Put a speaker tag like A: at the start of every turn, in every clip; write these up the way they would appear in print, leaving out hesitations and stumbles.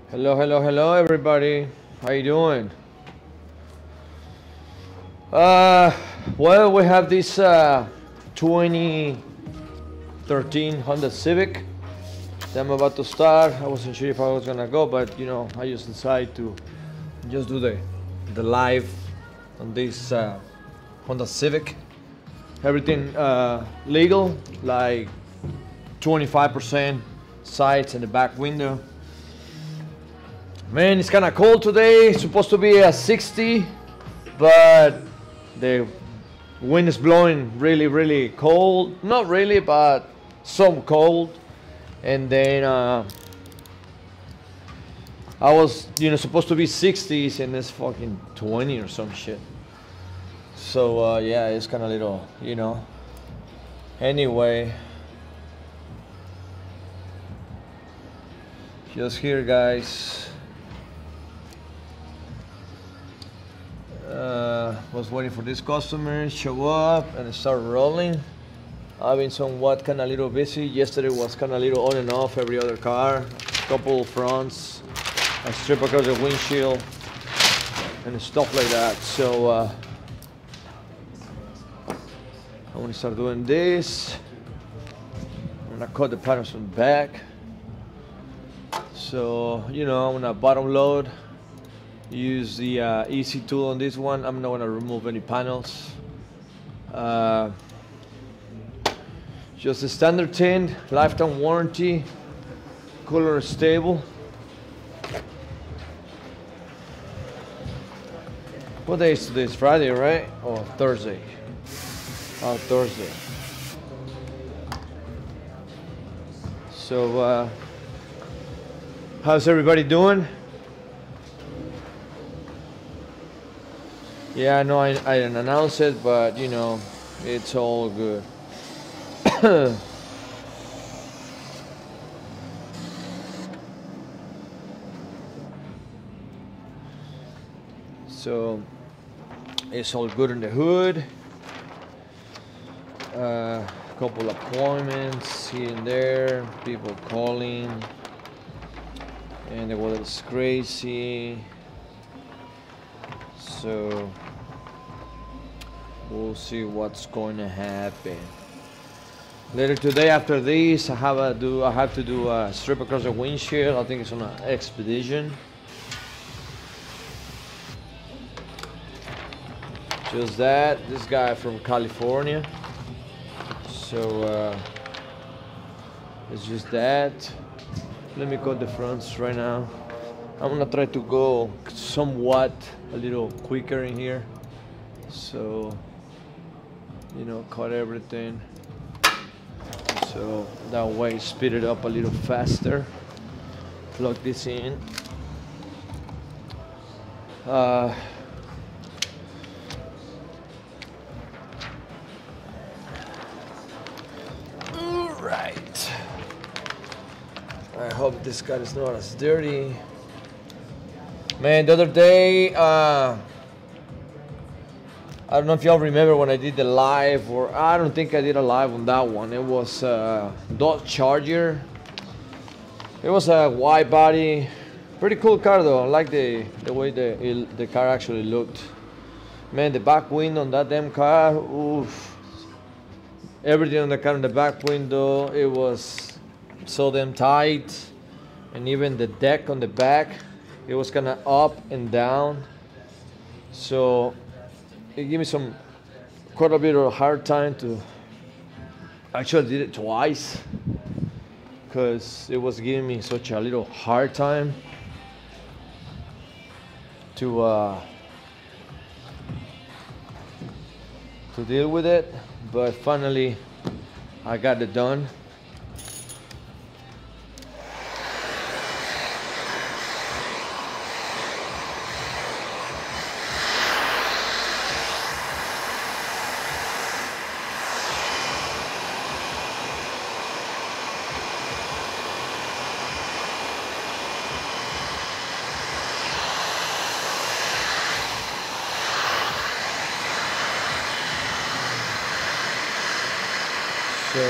A: Hello, hello, hello, everybody. How you doing? Uh, well, we have this 2013 Honda Civic that I'm about to start. I wasn't sure if I was gonna go, but I just decided to just do the live on this Honda Civic. Everything legal, like 25% sides and the back window. Man, it's kind of cold today. It's supposed to be a 60, but the wind is blowing really, really cold. Not really, but some cold. And then I was, supposed to be 60s, and it's fucking 20 or some shit. So yeah, it's kind of little, Anyway, just here, guys. Was waiting for this customer show up and start rolling. I've been somewhat kind of little busy. Yesterday was kind of little on and off every other car. A couple fronts, a strip across the windshield, and stuff like that. So I'm gonna start doing this. I'm gonna cut the panels from the back. So I'm gonna bottom load. Use the easy tool on this one. I'm not gonna remove any panels. Just a standard tint, lifetime warranty, color stable. What day is today? It's Friday, right? Or Thursday? Oh, Thursday. So, how's everybody doing? Yeah, I know I didn't announce it, but it's all good. So it's all good in the hood. Couple appointments here and there, people calling, and the weather's crazy. So we'll see what's going to happen. Later today, after this, I have to do a strip across the windshield. I think it's on an expedition. Just that. This guy from California. So it's just that. Let me cut the fronts right now. I'm gonna try to go somewhat a little quicker in here. So cut everything. So that way speed it up a little faster. Plug this in. Alright. I hope this guy is not as dirty. Man, the other day, I don't know if y'all remember when I did the live, or I don't think I did a live on that one. It was Dodge Charger. It was a wide body, pretty cool car though. I like the way the car actually looked. Man, the back window on that damn car, oof. Everything on the car in the back window, it was so damn tight. And even the deck on the back, it was kind of up and down. So it gave me quite a bit of a hard time to, actually did it twice, because it was giving me such a little hard time to deal with it. But finally I got it done. So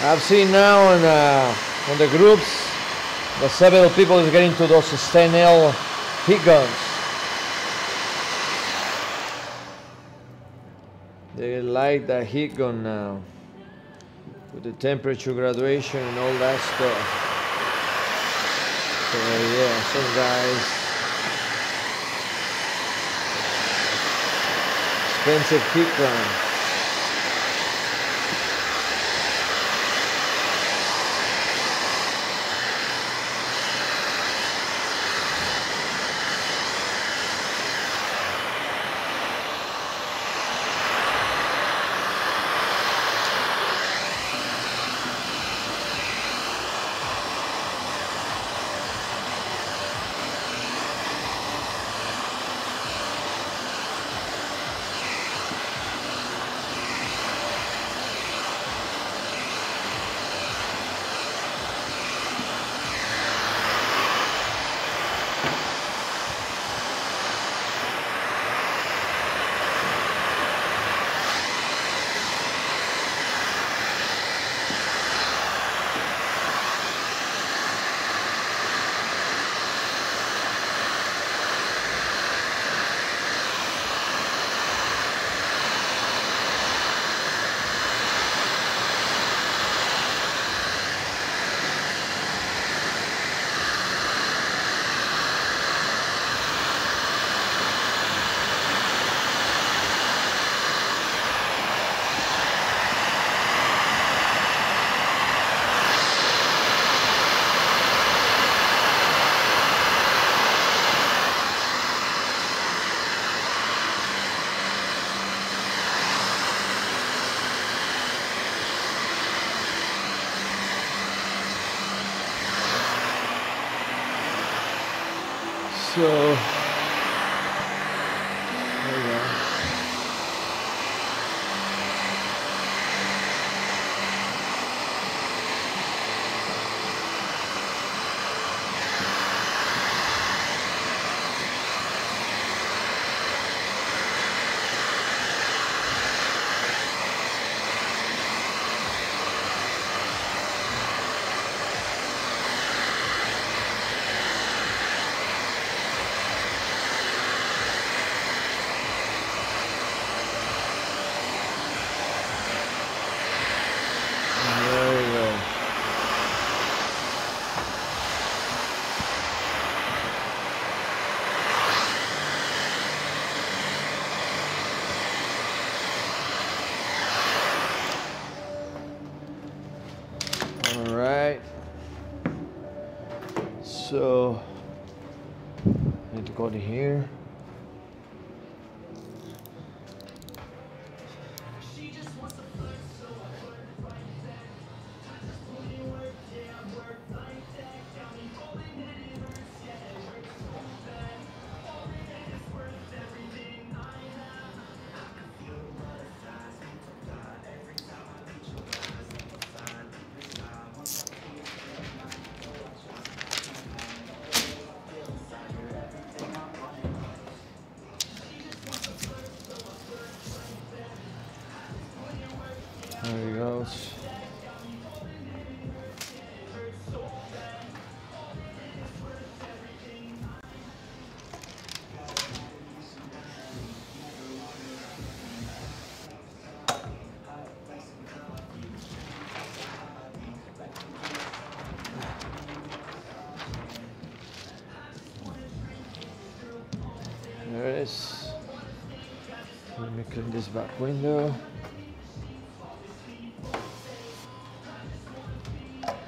A: I've seen now on the groups that several people is getting to those Stenel heat guns. They like that heat gun now with the temperature graduation and all that stuff. So yeah, some guys, expensive heat gun. So, there you go. So I need to go to here. There he goes. There it is. Let me clean this back window.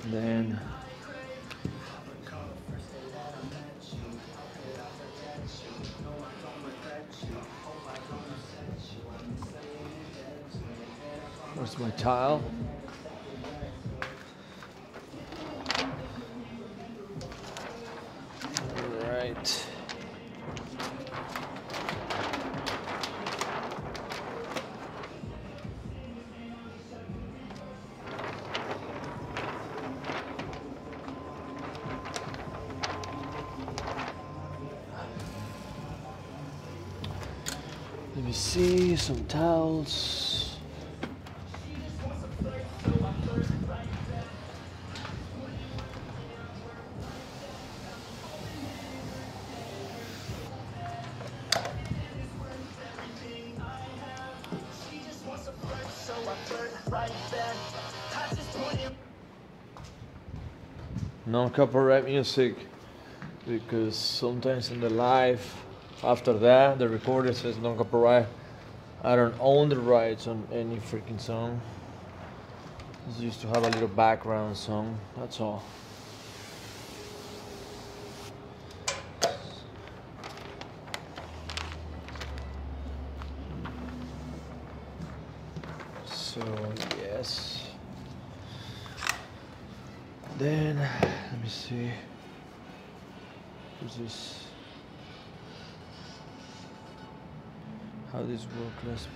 A: Then where's my tile? All right. Let me see some towels. Non-copyright music, because sometimes in the live after that the recorder says non-copyright. I don't own the rights on any freaking song. It's just to have a little background song, that's all. So yes. Then let me see. What's this? How this work? Let's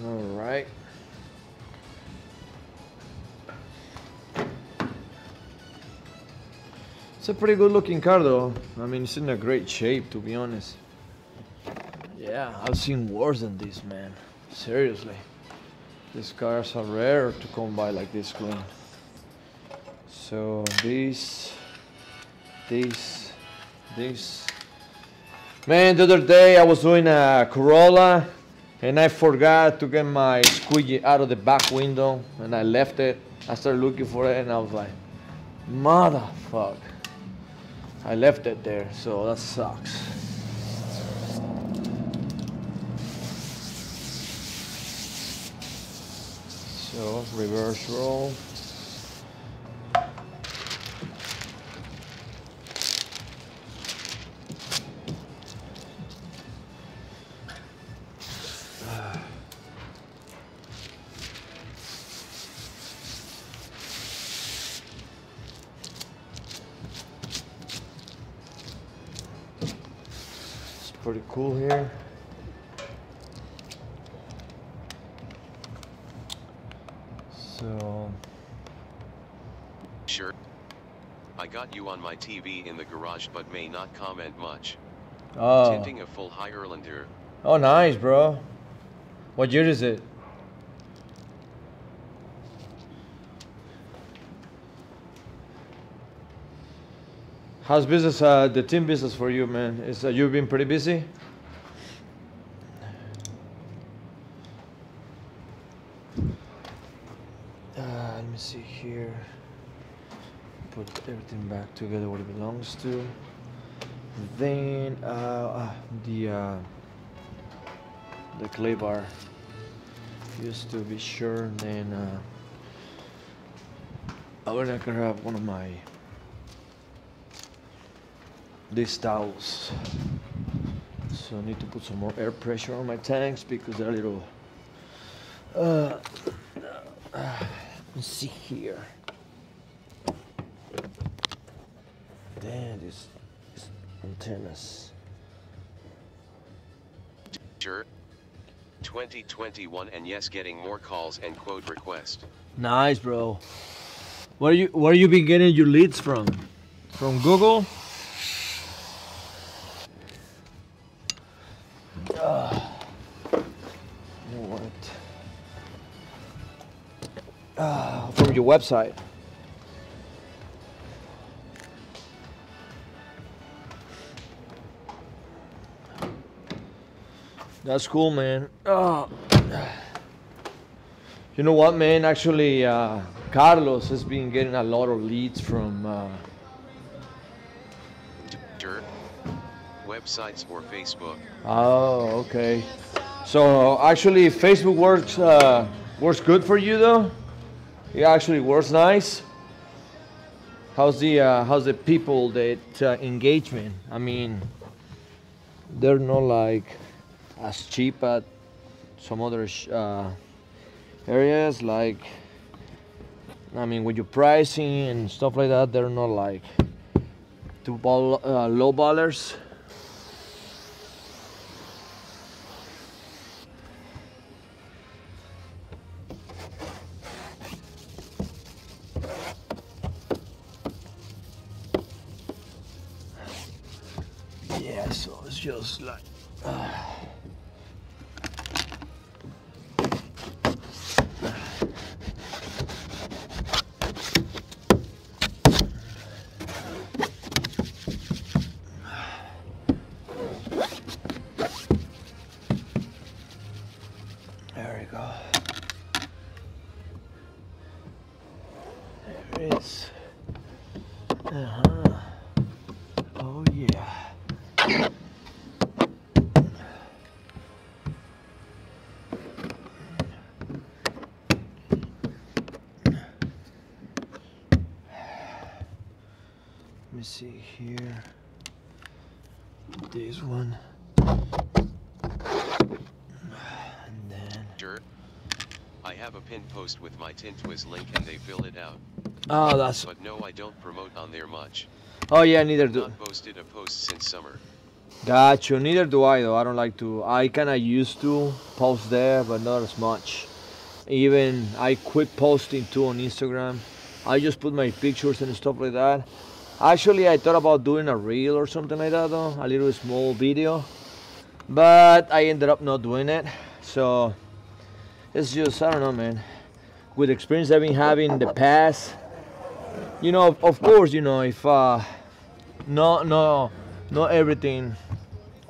A: all right. It's a pretty good looking car though. I mean, it's in a great shape, to be honest. Yeah, I've seen worse than this, man. Seriously. These cars are rare to come by like this clean. So this. Man, the other day I was doing a Corolla and I forgot to get my squeegee out of the back window and I left it. I started looking for it and I was like, motherfuck. I left it there, so that sucks. So, reverse roll. Pretty cool here. So
B: sure. I got you on my TV in the garage but may not comment much. Tinting a full Highlander.
A: Oh nice, bro. What year is it? How's business, the team business for you, man? Is you've been pretty busy? Let me see here. Put everything back together what it belongs to. Then the clay bar, just to be sure. Then I'm gonna grab one of my these towels. So I need to put some more air pressure on my tanks because they're a little let's see here. Damn, these antennas.
B: Sure. 2021 and yes, getting more calls and quote request.
A: Nice, bro. Where you been getting your leads from? From Google? From your website. That's cool, man. You know what, man? Actually, Carlos has been getting a lot of leads from
B: Sure. Websites or Facebook.
A: Oh, okay. So actually, Facebook works good for you, though. It actually works nice. How's the people that engagement? I mean, they're not like as cheap at some other areas. Like, I mean, with your pricing and stuff like that, they're not like low ballers. Yeah, so it's just like there we go. There it is. Oh yeah. Let me see here. This one. And then.
B: Sure. I have a pin post with my Tintwiz link and they fill it out.
A: Oh, that's.
B: But no, I don't promote on there much.
A: Oh yeah, neither do.
B: Not posted a post since summer.
A: Gotcha. Neither do I though. I don't like to. I kind of used to post there, but not as much. Even I quit posting too on Instagram. I just put my pictures and stuff like that. Actually, I thought about doing a reel or something like that though, a little small video, but I ended up not doing it. So it's just, I don't know, man. With the experience I've been having in the past, you know, of course, you know, if not everything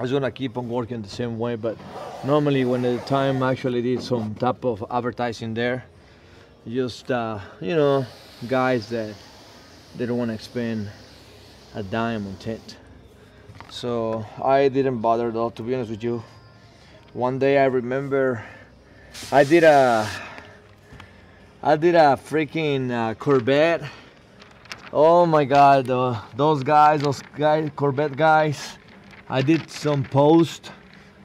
A: is gonna keep on working the same way, but normally when the time actually did some type of advertising there, just you know, guys that they don't want to spend a dime on tint. So I didn't bother though, to be honest with you. One day I remember I did a freaking Corvette. Oh my God, those guys, Corvette guys. I did some post,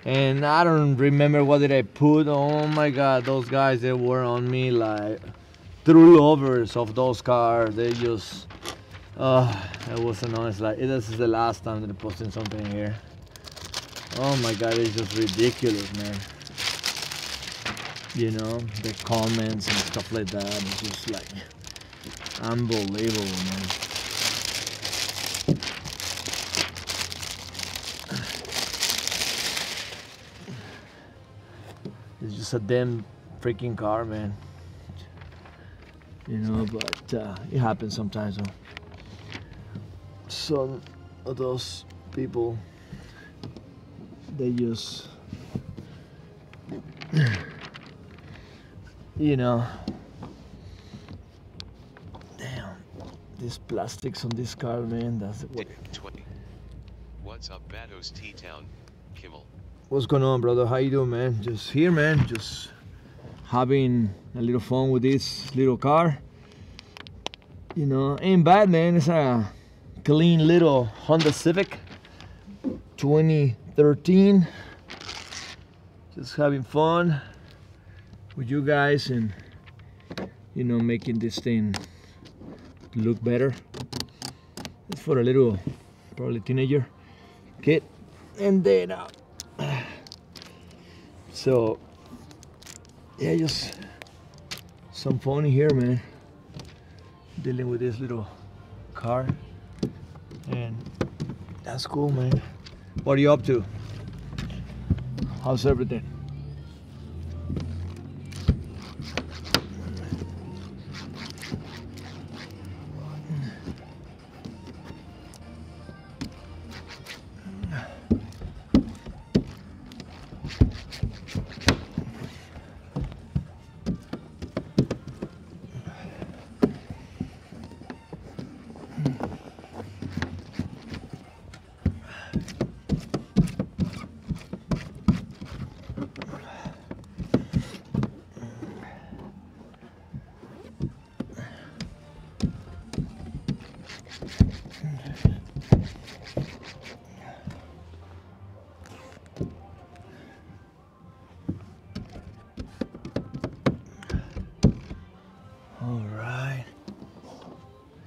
A: and I don't remember what did I put. Oh my God, those guys, they were on me like true lovers of those cars. They just, it was annoying. Like, this is the last time that I'm posting something here. Oh my God, it's just ridiculous, man. You know, the comments and stuff like that. It's just like unbelievable, man. It's just a damn freaking car, man. You know, but it happens sometimes. Though. Some of those people, they just, you know, damn, these plastics on this car, man. That's what.
B: What's up, Batos T-Town, Kimmel?
A: What's going on, brother? How you doing, man? Just here, man. Just having a little fun with this little car. You know, ain't bad, man. It's a clean little Honda Civic 2013. Just having fun with you guys and, you know, making this thing look better. It's for a little, probably teenager kid. And then so yeah, just some fun here, man, dealing with this little car, and that's cool, man. What are you up to? How's everything?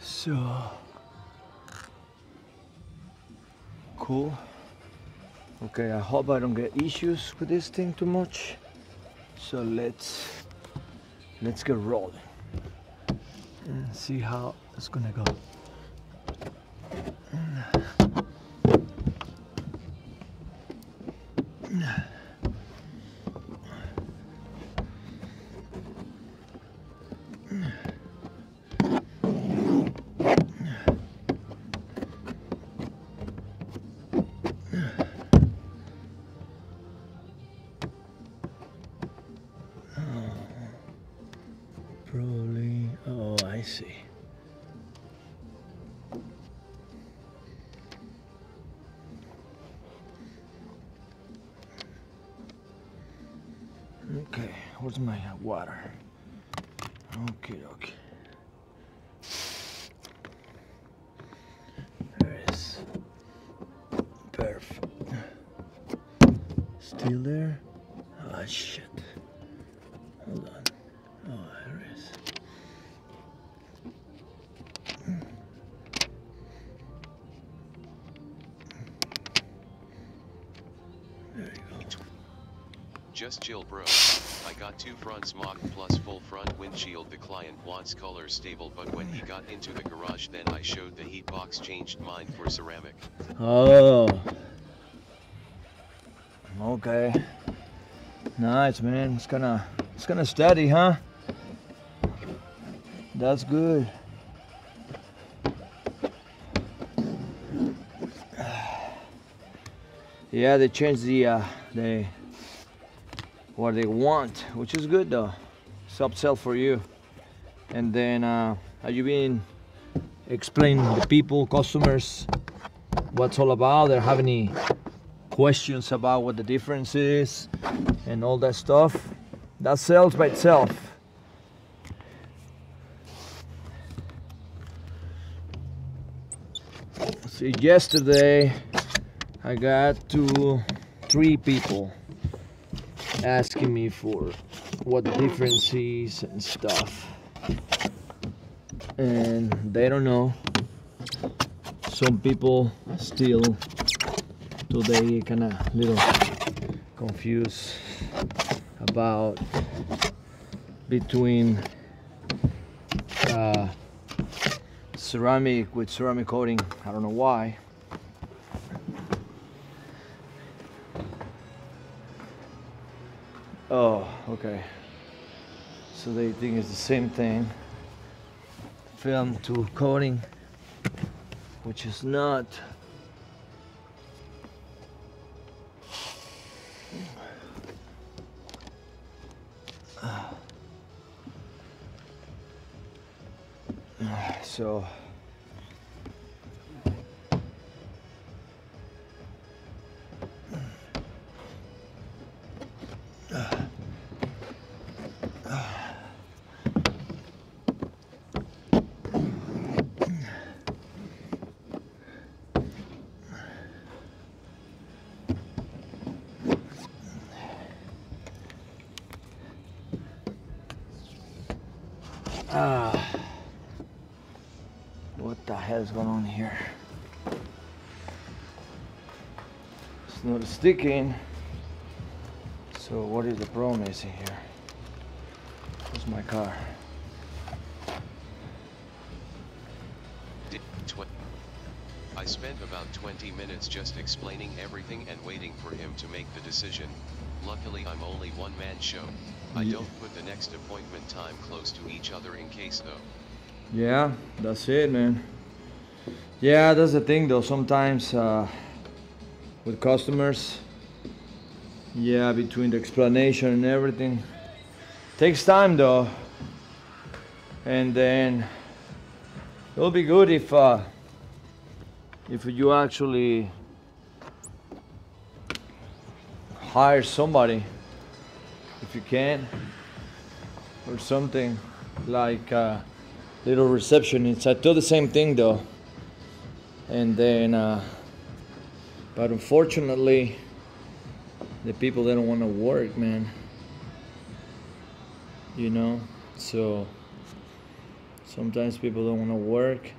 A: So cool. Okay, I hope I don't get issues with this thing too much. So let's get rolling and see how it's gonna go. Where's my water? Okay. There it is. Perfect. Still there? Oh shit. Hold on. Oh, there it is. There you go.
B: Just chill, bro. I got 2 fronts mock plus full front windshield. The client wants color stable, but when he got into the garage, then I showed the heat box, changed mine for ceramic.
A: Oh. Okay. Nice, man. It's kinda steady, huh? That's good. Yeah, they changed the what they want, which is good though. It's upsell for you. And then have you been explaining to the people, customers, what's all about? They have any questions about what the difference is and all that stuff? That sells by itself. See, yesterday I got 3 people asking me for what the difference is and stuff, and they don't know. Some people still today kind of little confused about between ceramic with ceramic coating. I don't know why. Oh, okay. So they think it's the same thing. Film to coating, which is not. So what the hell is going on here? It's not sticking. So what is the problem is in here? Where's my car?
B: I spent about 20 minutes just explaining everything and waiting for him to make the decision. Luckily I'm only one-man show. I don't put the next appointment time close to each other in case though.
A: Yeah, that's it, man. Yeah, that's the thing though. Sometimes with customers, yeah, between the explanation and everything, takes time though. And then it'll be good if you actually hire somebody, if you can, or something like little receptionist. I do the same thing though, and then but unfortunately the people, they don't want to work, man, you know. So sometimes people don't want to work,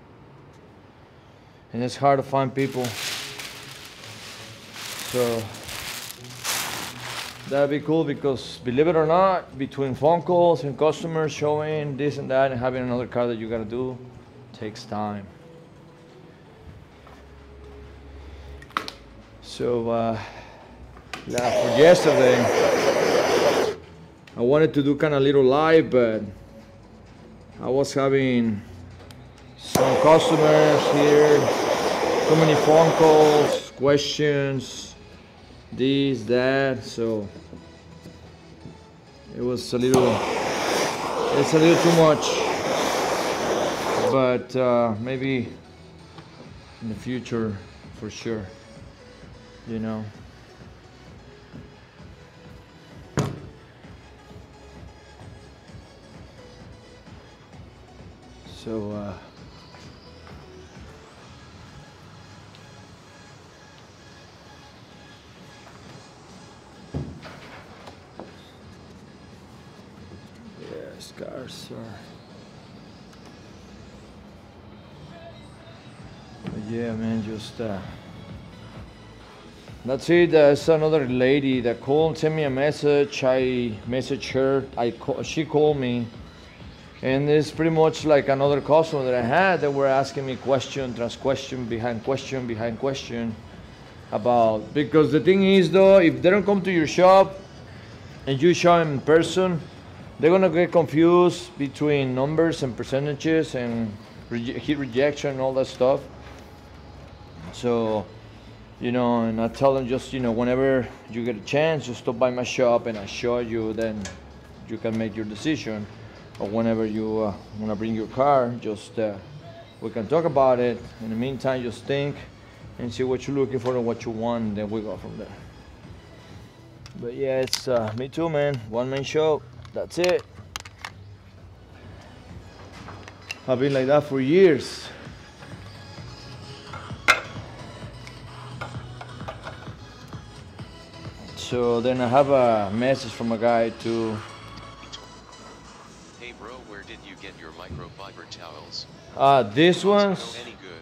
A: and it's hard to find people. So that'd be cool, because believe it or not, between phone calls and customers showing this and that and having another car that you gotta do takes time. So yeah, for yesterday I wanted to do kind of little live, but I was having some customers here, so many phone calls, questions, this, that, so it's a little too much, but maybe in the future, for sure, you know. So yeah, scars are. But yeah, man, just that's it. There's another lady that called, sent me a message. I messaged her. She called me, and it's pretty much like another customer that I had that were asking me question, trans question, behind question, behind question about. Because the thing is, though, if they don't come to your shop and you show them in person, they're gonna get confused between numbers and percentages and heat rejection and all that stuff. So, you know, and I tell them just, you know, whenever you get a chance, just stop by my shop and I show you, then you can make your decision. Or whenever you want to bring your car, just we can talk about it. In the meantime, just think and see what you're looking for and what you want, and then we go from there. But yeah, it's me too, man. One man show. That's it. I've been like that for years. So then I have a message from a guy too.
B: Hey bro, where did you get your microfiber towels?
A: These ones.
B: Any good?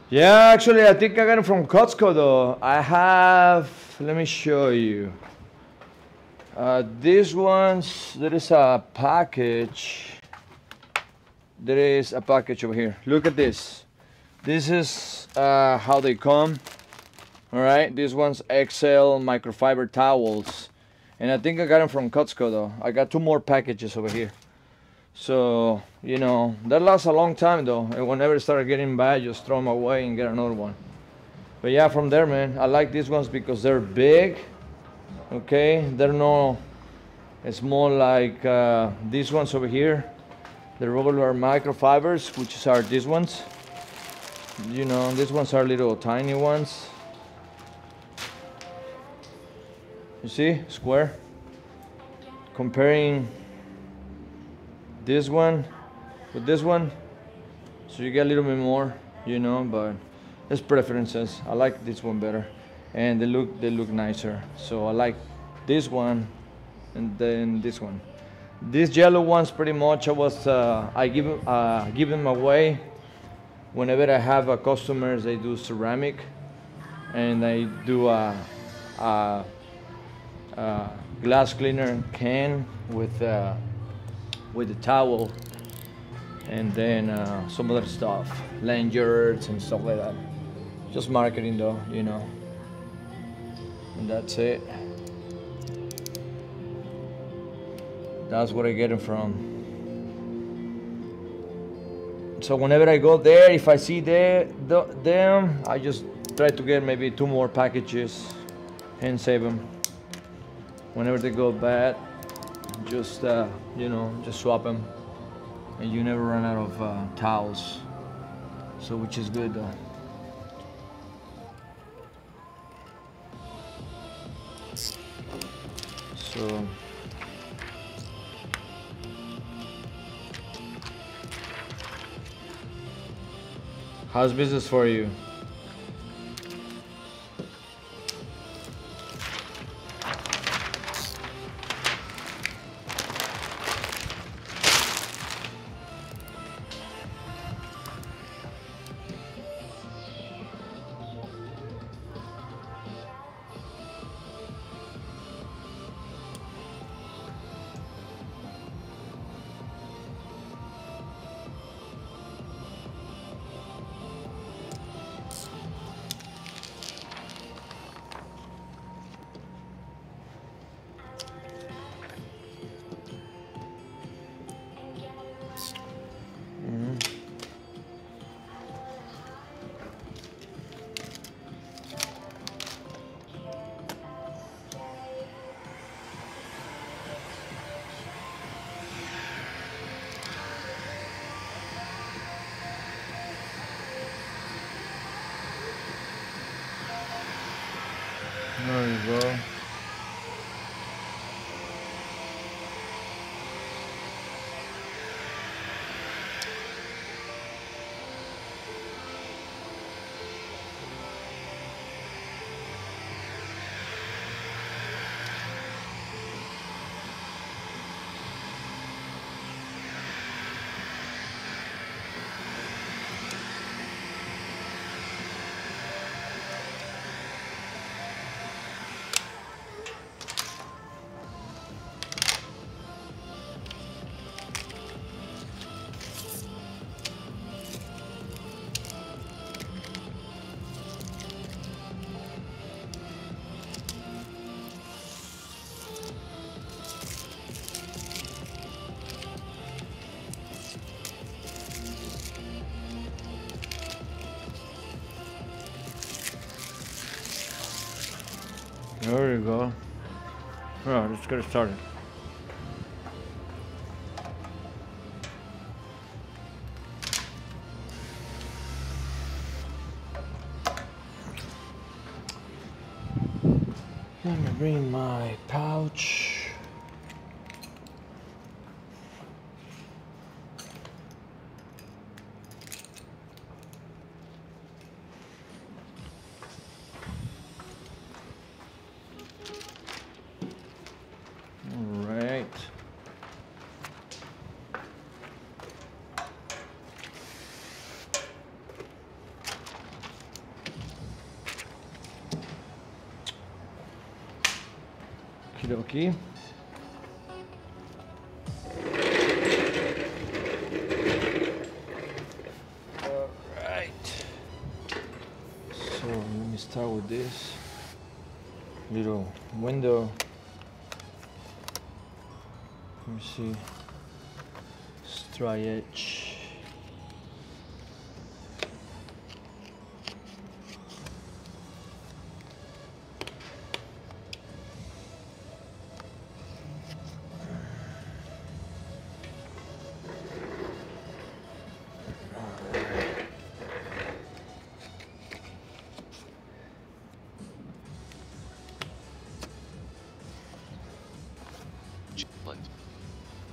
A: Yeah, actually, I think I got them from Costco though. I have. Let me show you. These ones. There is a package. There is a package over here. Look at this. This is how they come. All right, these ones XL microfiber towels, and I think I got them from Costco though. I got 2 more packages over here, so you know that lasts a long time though. And whenever it started getting bad, just throw them away and get another one. But yeah, from there, man, I like these ones because they're big. Okay, they're no. It's more like these ones over here, the regular microfibers, which are these ones. You know, these ones are little tiny ones. You see, square. Comparing this one with this one, so you get a little bit more, you know, but it's preferences. I like this one better, and they look nicer. So I like this one, and then this one. These yellow ones, pretty much, I give them away whenever I have customers. They do ceramic, and I do a glass cleaner can with the towel, and then some other stuff, lanyards and stuff like that. Just marketing though, you know. And that's it. That's where I get it from. So whenever I go there, if I see them, I just try to get maybe 2 more packages and save them. Whenever they go bad, just you know, just swap them, and you never run out of towels. So which is good though. So how's business for you? There you go. There you go. Alright, let's get it started. Let me bring my pouch. Alright. Okie dokie. Alright. So let me start with this little window. Let me see. Try edge.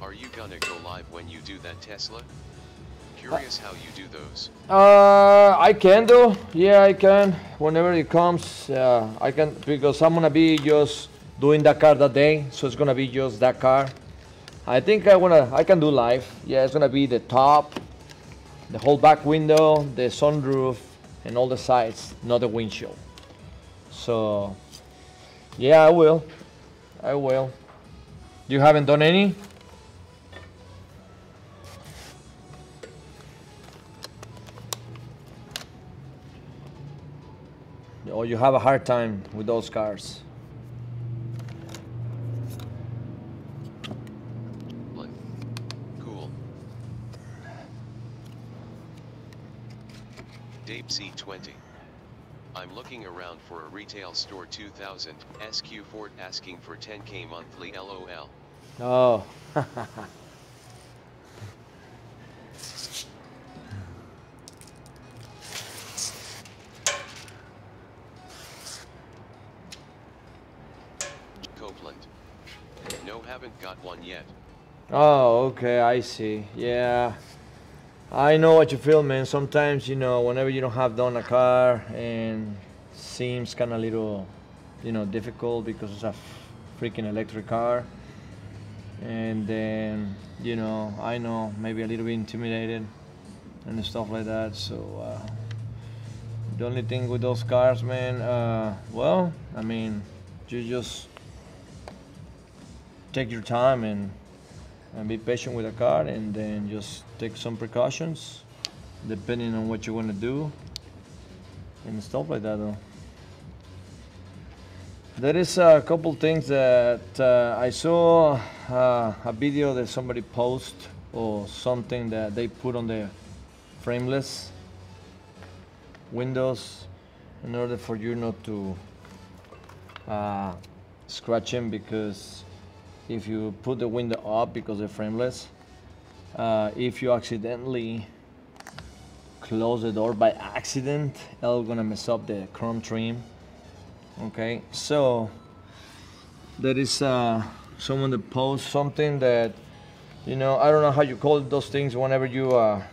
B: Are you gonna go live when you do that, Tesla? Curious how you do those.
A: I can do. Yeah, I can. Whenever it comes, I can, because I'm gonna be just doing that car that day, so it's gonna be just that car. I think I can do live. Yeah, it's gonna be the top, the whole back window, the sunroof, and all the sides, not the windshield. So, yeah, I will. I will. You haven't done any? Or you have a hard time with those cars?
B: Cool. Dave C20. I'm looking around for a retail store 2000 SQ Ford asking for 10K monthly LOL.
A: Oh.
B: Copeland. No, haven't got one yet.
A: Oh, okay, I see. Yeah. I know what you feel, man. Sometimes, you know, whenever you don't have done a car and seems kind of little, you know, difficult because it's a freaking electric car. And then, you know, I know, maybe a little bit intimidated and stuff like that. So, the only thing with those cars, man, well, I mean, you just take your time and be patient with the car, and then just take some precautions depending on what you want to do and stuff like that though. There is a couple things that I saw a video that somebody post or something that they put on the frameless windows in order for you not to scratch them, because if you put the window up because they're frameless, if you accidentally close the door by accident, it's gonna mess up the chrome trim. Okay, so there is someone that posts something that, you know, I don't know how you call those things whenever you are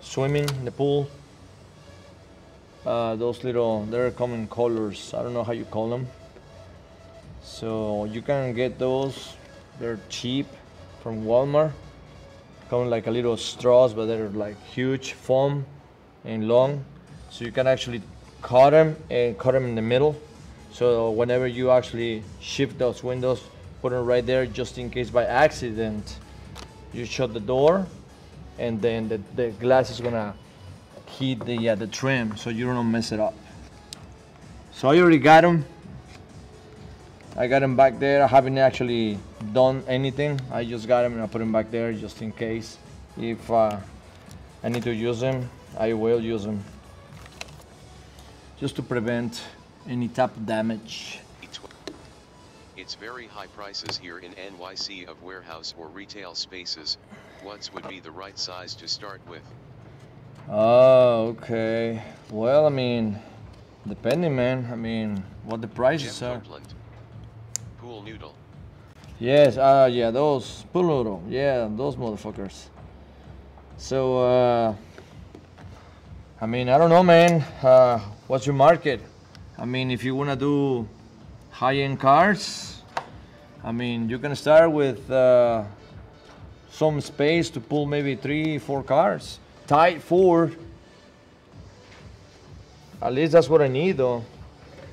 A: swimming in the pool. Those little, they're common colors. I don't know how you call them. So you can get those. They're cheap from Walmart. Come like a little straws, but they're like huge, foam and long. So you can actually cut them and cut them in the middle. So whenever you actually shift those windows, put them right there, just in case by accident you shut the door, and then the glass is gonna hit the trim, so you don't mess it up. So I already got them. I got them back there. I haven't actually done anything. I just got them and I put them back there just in case. If I need to use them, I will use them, just to prevent any type of damage.
B: It's very high prices here in NYC of warehouse or retail spaces. What would be the right size to start with?
A: Oh, okay. Well, I mean, depending, man. I mean, what the prices
B: Jeff
A: are.
B: Copeland. Pool noodle.
A: Yes, yeah, those puluro. Yeah, those motherfuckers. So, I mean, I don't know, man. What's your market? I mean, if you wanna do high-end cars, I mean, you can start with some space to pull maybe 3, 4 cars. Tight 4. At least that's what I need, though.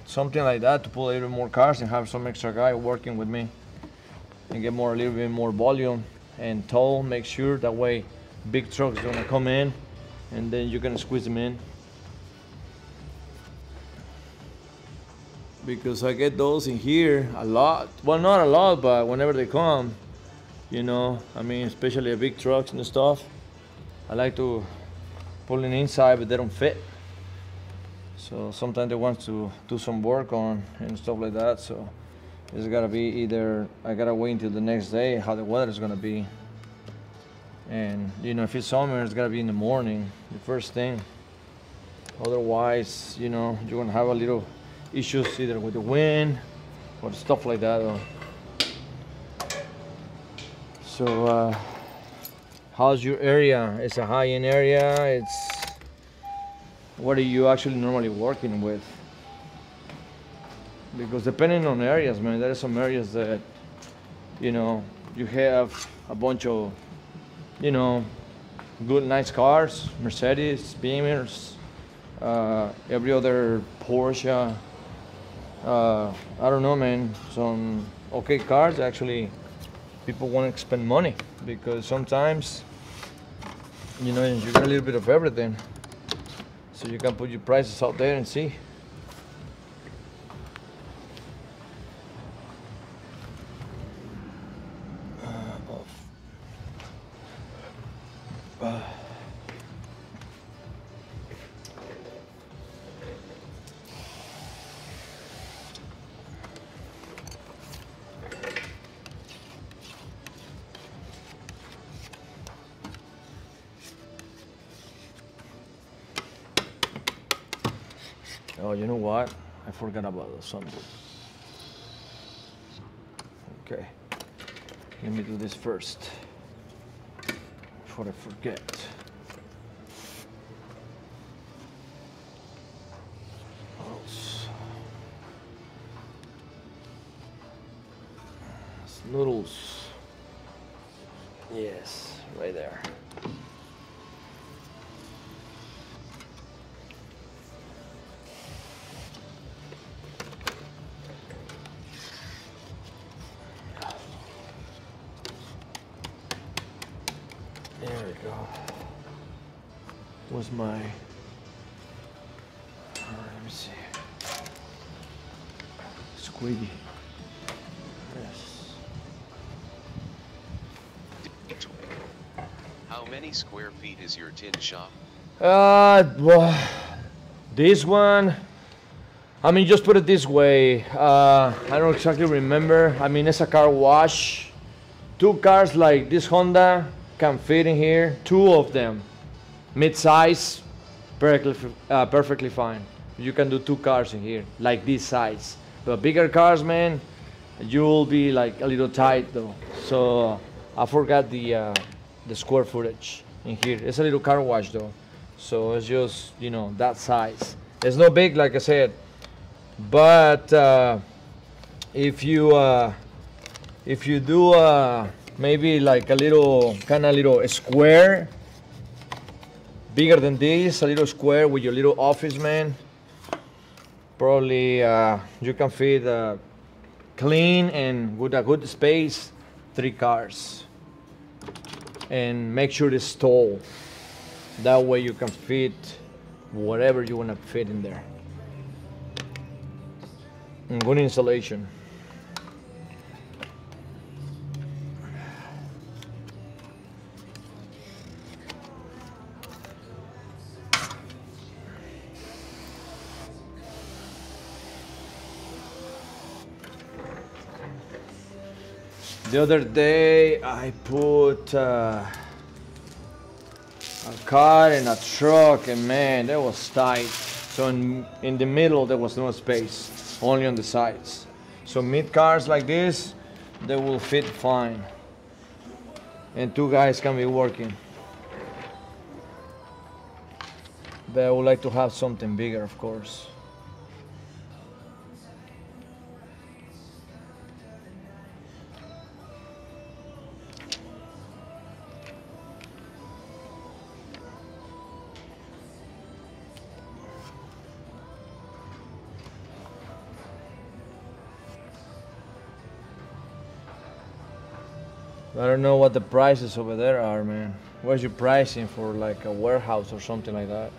A: Something like that to pull a little more cars and have some extra guy working with me and get a little bit more volume and tow. Make sure that way big trucks gonna come in and then you're gonna squeeze them in. Because I get those in here a lot. Well, not a lot, but whenever they come, you know, I mean, especially the big trucks and stuff, I like to pull it inside, but they don't fit. So sometimes they want to do some work on and stuff like that. So it's gotta be either, I gotta wait until the next day how the weather is gonna be. And you know, if it's summer, it's gotta be in the morning, the first thing. Otherwise, you know, you're gonna have a little issues either with the wind or stuff like that. So how's your area? It's a high-end area. What are you actually normally working with? Because depending on areas, man, there are some areas that, you know, you have a bunch of, you know, good, nice cars, Mercedes, Beamers, every other Porsche. I don't know, man, some okay cars. Actually, people want to spend money because sometimes, you know, you get a little bit of everything. So you can put your prices out there and see. Oh, you know what? I forgot about something. Okay, let me do this first before I forget. Noodles. Yes, right there. There we go. Was my... Alright, let me see. Squeaky. Yes.
B: How many square feet is your tin shop?
A: Well, this one, I mean, just put it this way. I don't exactly remember. I mean, it's a car wash. 2 cars like this Honda can fit in here. 2 of them, mid-size, perfectly fine. You can do 2 cars in here, like this size. But bigger cars, man, you'll be like a little tight though. So I forgot the square footage in here. It's a little car wash though. So it's just, you know, that size. It's not big, like I said. But if you do maybe like a little little square, bigger than this, a little square with your little office, man, probably you can fit clean and with a good space 3 cars. And make sure it's tall. That way you can fit whatever you want to fit in there. And good installation. The other day I put a car in a truck, and man, that was tight. So in the middle there was no space, only on the sides. So mid cars like this, they will fit fine. And two guys can be working. But I would like to have something bigger, of course. I don't know what the prices over there are, man. What's your pricing for like a warehouse or something like that?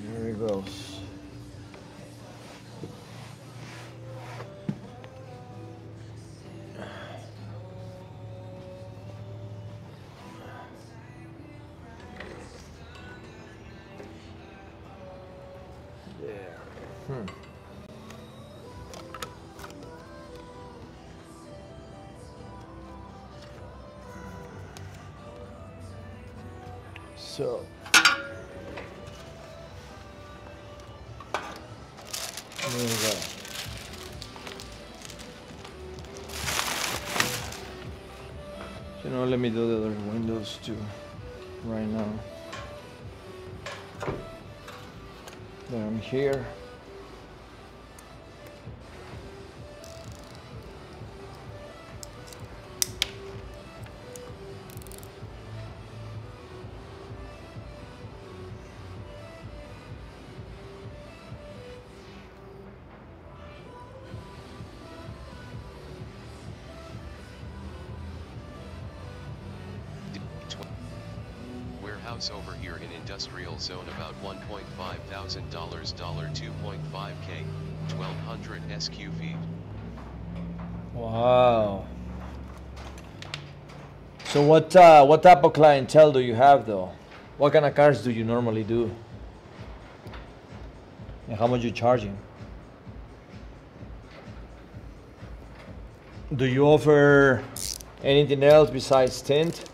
A: Here it goes. There. So. There we go. You know, let me do the other windows too, right now. Then I'm here.
B: Warehouse over here in industrial zone about $1.5 thousand, $2.5K, 1200 SQ feet.
A: Wow. So what type of clientele do you have though? What kind of cars do you normally do? And how much you charging? Do you offer anything else besides tint?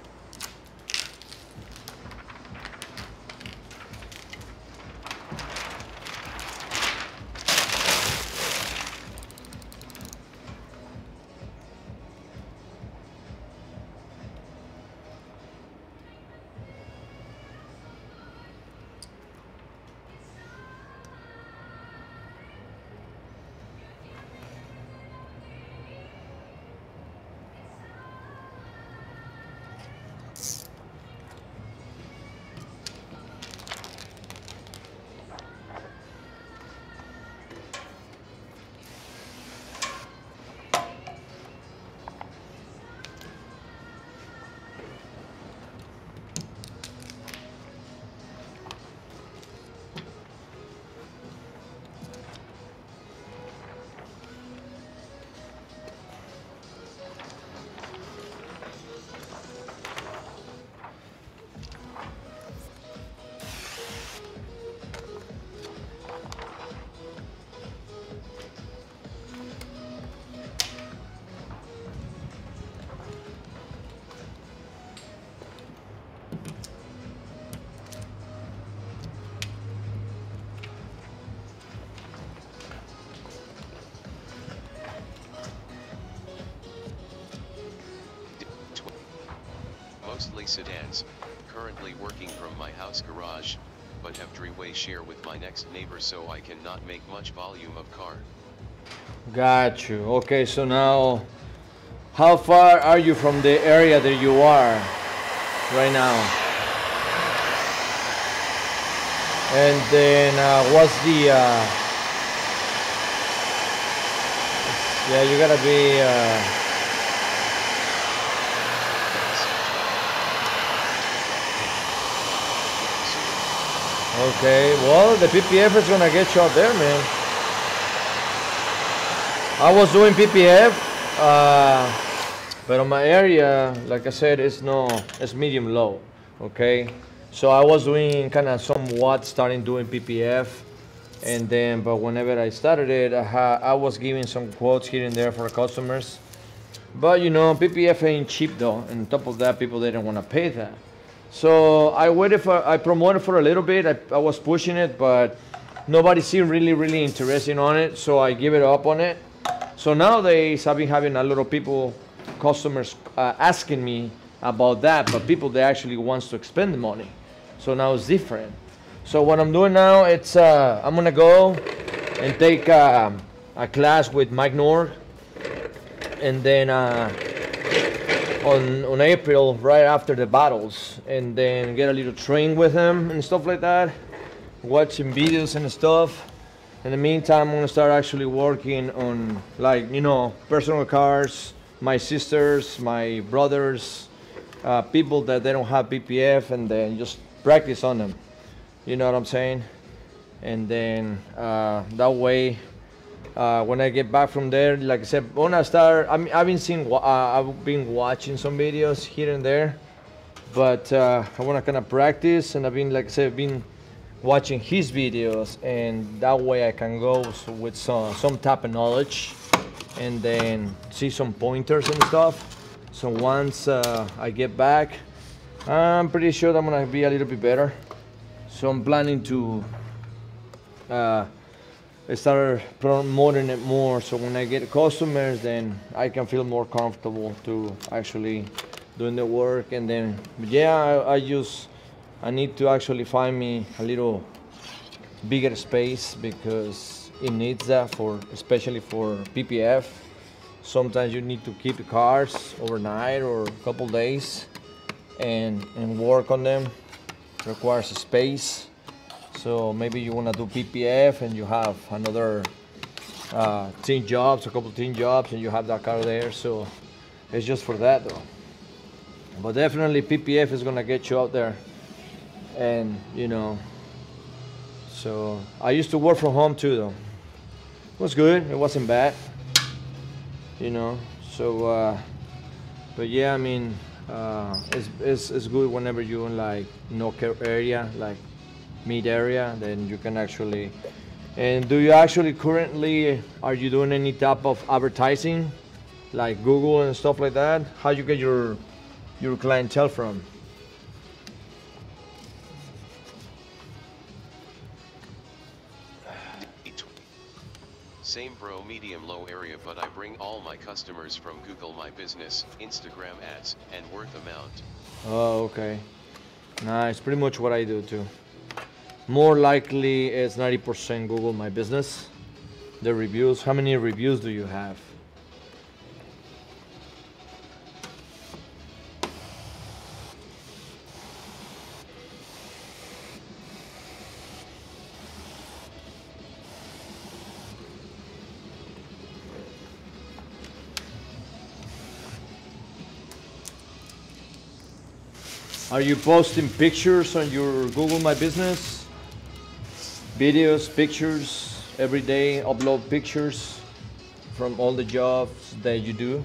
B: mostly sedans, currently working from my house garage, but have driveway share with my next neighbor so I cannot make much volume of car.
A: Got you. Okay, so now, how far are you from the area that you are right now? And then what's the, yeah, you gotta be, okay, well, the PPF is gonna get you out there, man. I was doing PPF, but on my area, like I said, it's medium low, okay? So I was doing kind of somewhat starting doing PPF, and then, but whenever I started it, I was giving some quotes here and there for customers. But you know, PPF ain't cheap though, and on top of that, people didn't want to pay that. So I promoted for a little bit, I was pushing it, but nobody seemed really interested on it, so I give it up on it. So nowadays, I've been having a lot of customers asking me about that, but people that actually wants to expend the money. So now it's different. So what I'm doing now, it's I'm gonna go and take a class with Mike Nord, and then on April, right after the battles, and then get a little train with him and stuff like that, watching videos and stuff. In the meantime, I'm gonna start actually working on, like, you know, personal cars, my sisters, my brothers, people that they don't have PPF, and then just practice on them. You know what I'm saying? And then that way, when I get back from there, like I said, when I start, I've been watching some videos here and there, but I wanna kind of practice, and I've been, like I said, watching his videos, and that way I can go with some type of knowledge, and then see some pointers and stuff. So once I get back, I'm pretty sure I'm gonna be a little bit better. So I'm planning to start promoting it more, so when I get customers, then I can feel more comfortable to actually doing the work. And then, yeah, I need to actually find me a little bigger space, because it needs that, especially for PPF. Sometimes you need to keep the cars overnight or a couple days and work on them. Requires a space. So maybe you want to do PPF and you have another 10 jobs, a couple 10 jobs, and you have that car there. So it's just for that though. But definitely PPF is gonna get you out there. And you know, so I used to work from home too though. It was good, it wasn't bad, you know. So but yeah, I mean, it's good whenever you're in like no care area, like mid area, then you can actually. And do you actually currently, are you doing any type of advertising like Google and stuff like that? How you get your clientele from?
B: Same bro, medium low area, but I bring all my customers from Google My Business, Instagram ads, and word of mouth.
A: Oh, okay. Nice, pretty much what I do too. More likely it's 90% Google My Business. The reviews, how many reviews do you have? Are you posting pictures on your Google My Business? Videos, pictures, every day upload pictures from all the jobs that you do?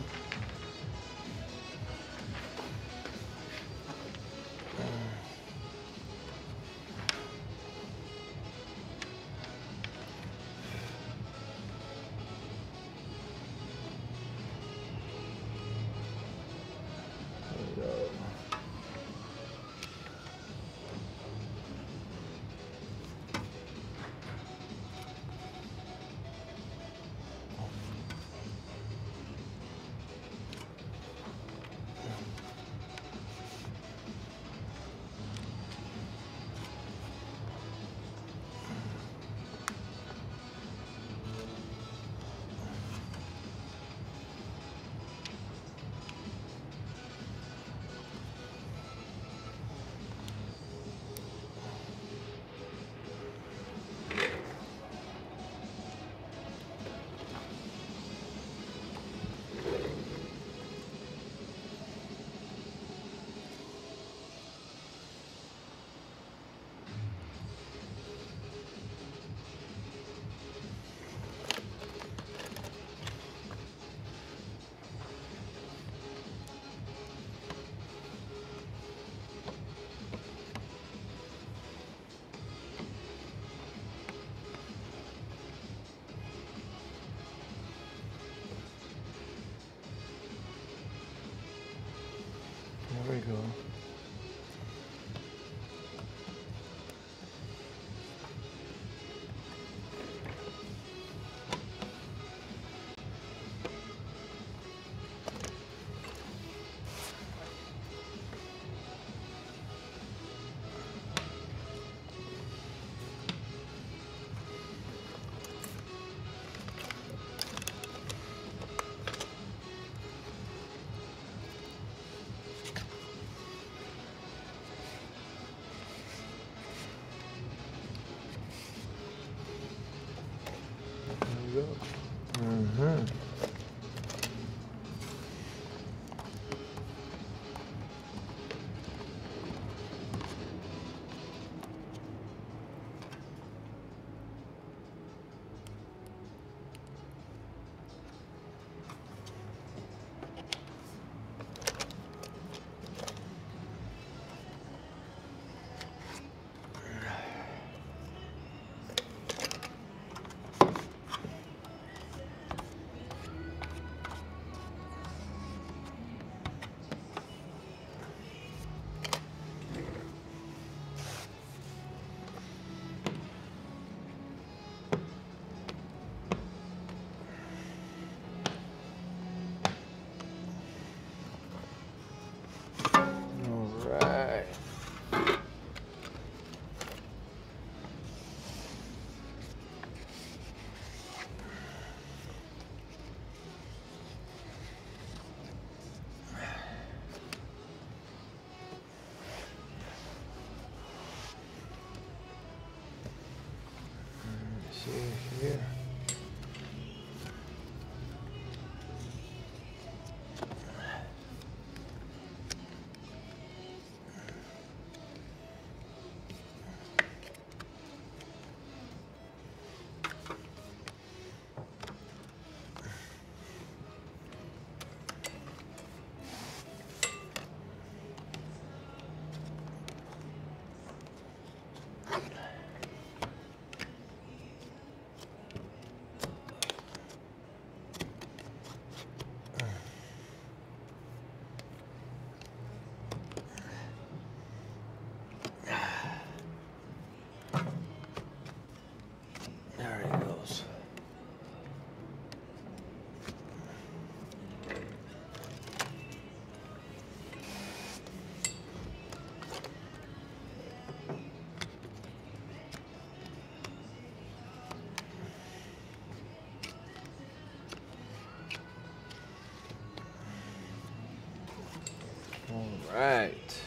A: Right.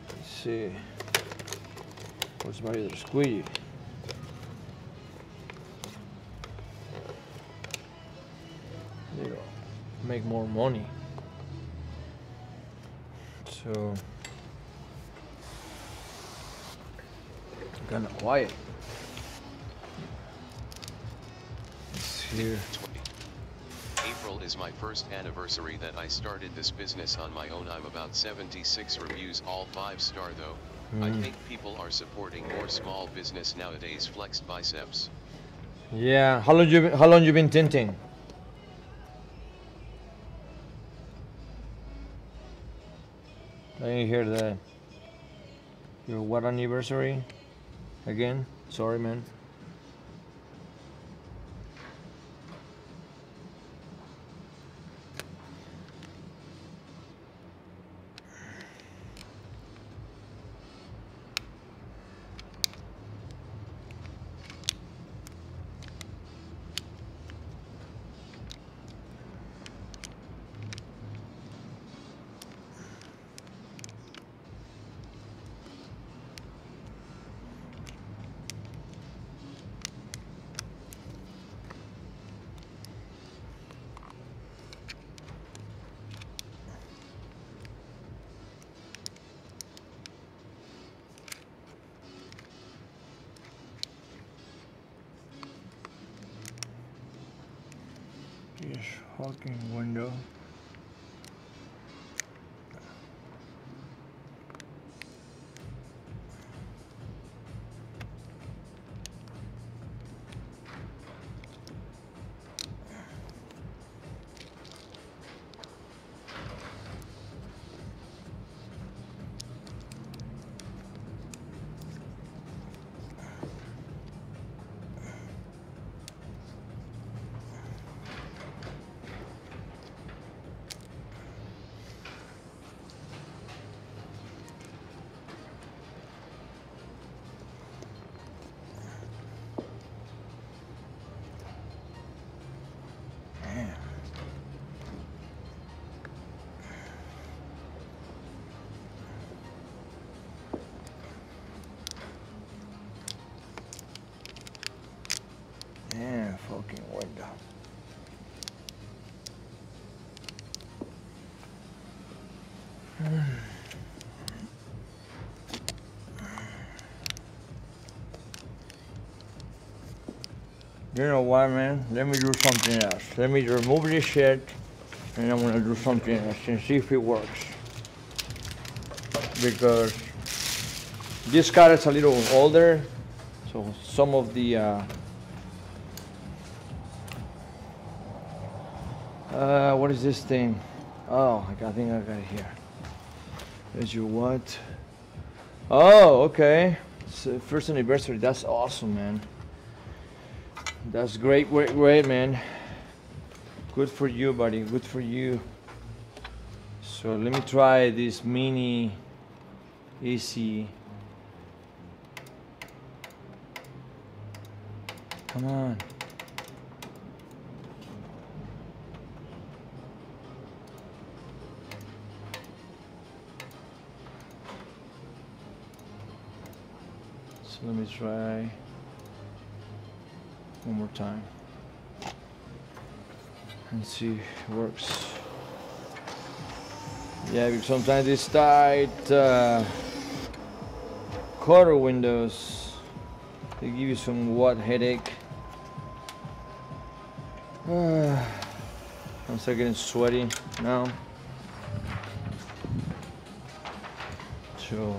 A: Let's see. Where's my other squeegee? There you go. Make more money. So kind of quiet. It's here.
B: April is my first anniversary that I started this business on my own. I'm about 76 reviews, all 5-star though. I think people are supporting more small business nowadays. Flexed biceps.
A: Yeah. How long you been tinting? I didn't hear that. Your what anniversary? Again? Sorry, man. This fucking window. Yeah, fucking window. You know what, man? Let me do something else. Let me remove this shit, and I'm gonna do something else and see if it works. Because this car is a little older, so some of the what is this thing? Oh, I think I got it here. There's your what? Oh, okay. It's first anniversary. That's awesome, man. That's great, great, man. Good for you, buddy. Good for you. So let me try this mini AC. Come on. So let me try one more time and see if it works. Yeah, because sometimes these tight quarter windows, they give you some headache. I'm start getting sweaty now. So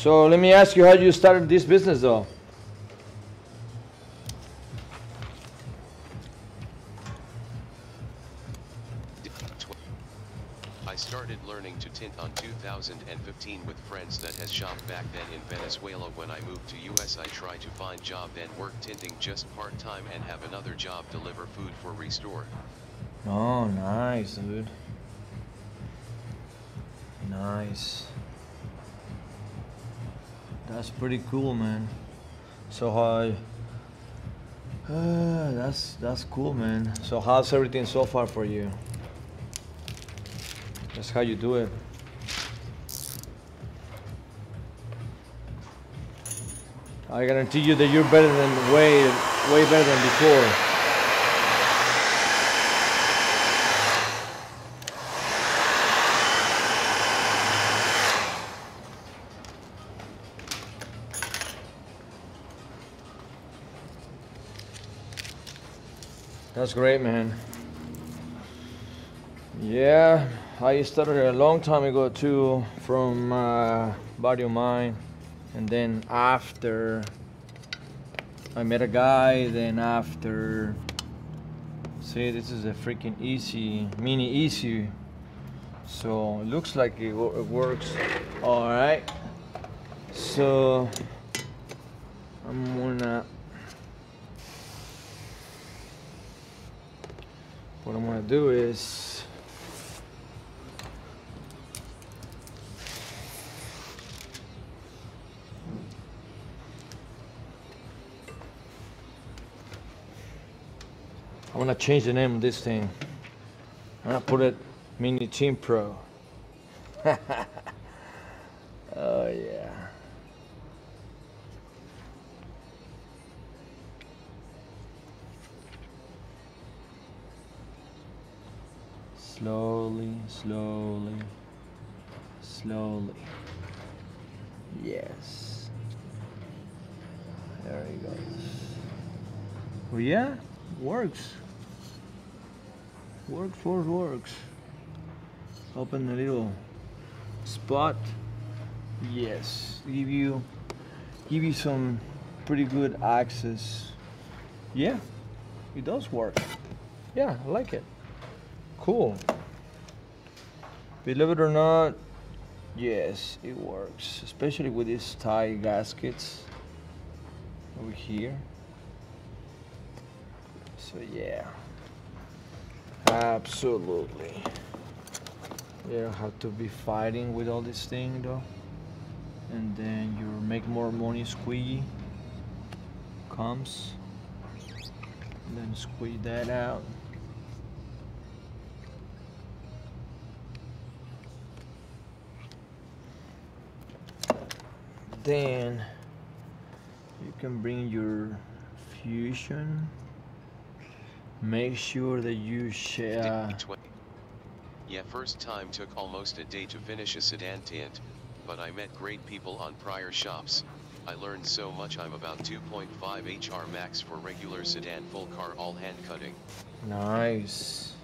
A: So let me ask you how you started this business though.
B: I started learning to tint on 2015 with friends that has shopped back then in Venezuela. When I moved to US, I try to find job then work tinting just part-time and have another job deliver food for restore.
A: Oh, nice, dude. Nice. That's pretty cool, man. So that's cool, man. So how's everything so far for you? That's how you do it. I guarantee you that you're better than way better than before. That's great, man. Yeah, I started a long time ago too, from a buddy of mine, and then after I met a guy, then after, see, this is a freaking easy, mini easy, so it looks like it works. All right, so I'm gonna, what I'm gonna do is I'm gonna change the name of this thing. I'm gonna put it Mini Team Pro. Oh yeah. Slowly, slowly, slowly. Yes. There he goes. Well, yeah, works. Works. Open the little spot. Yes. Give you some pretty good access. Yeah, it does work. Yeah, I like it. Cool. Believe it or not, yes, it works. Especially with these tie gaskets over here. So yeah, absolutely. You don't have to be fighting with all this thing though. And then you make more money squeegee. Comes. And then squeeze that out. Then you can bring your fusion. Make sure that you share.
B: Yeah, first time took almost a day to finish a sedan tint, but I met great people on prior shops. I learned so much. I'm about 2.5 HR max for regular sedan, full car, all hand cutting.
A: Nice.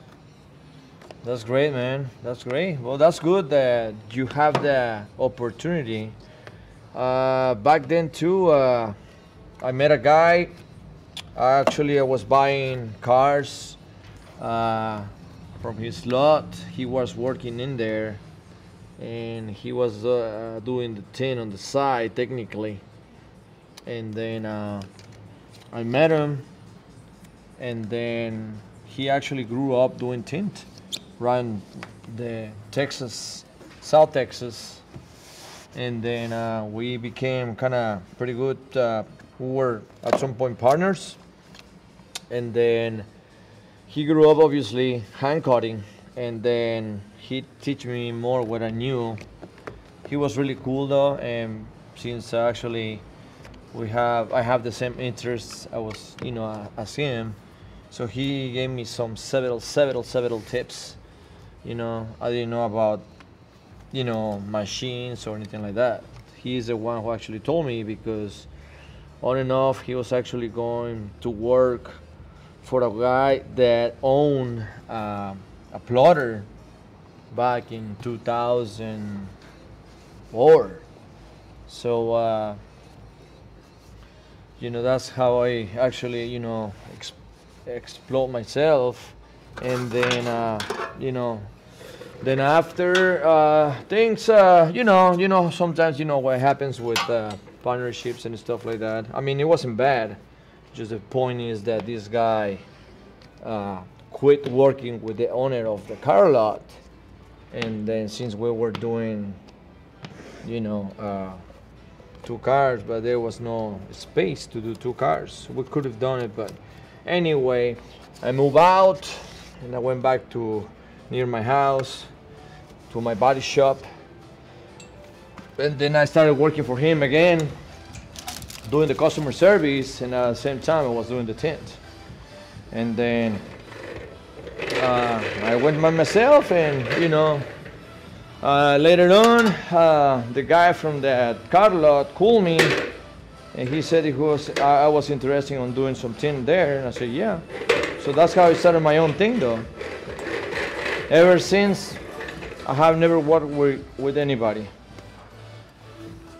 A: That's great, man. That's great. Well, that's good that you have the opportunity. Back then too, I met a guy. Actually, I was buying cars from his lot. He was working in there, and he was doing the tint on the side technically. And then I met him, and then he actually grew up doing tint around the Texas, South Texas. And then we became kind of pretty good. We were at some point partners. And then he grew up obviously hand cutting, and then he teach me more what I knew. He was really cool though, and since actually I have the same interests as him, so he gave me some several tips. I didn't know about machines or anything like that. He's the one who actually told me, because on and off he was actually going to work for a guy that owned a plotter back in 2004. So that's how I actually explore myself. And then Then after things, sometimes what happens with partnerships and stuff like that. I mean, it wasn't bad. Just the point is that this guy quit working with the owner of the car lot, and then since we were doing, two cars, but there was no space to do two cars. We could have done it, but anyway, I moved out and I went back to near my house to my body shop, and then I started working for him again, doing the customer service, and at the same time I was doing the tint. And then I went by myself, and later on the guy from that car lot called me, and he said I was interested in doing some tint there, and I said yeah. So that's how I started my own thing though. Ever since, I have never worked with anybody.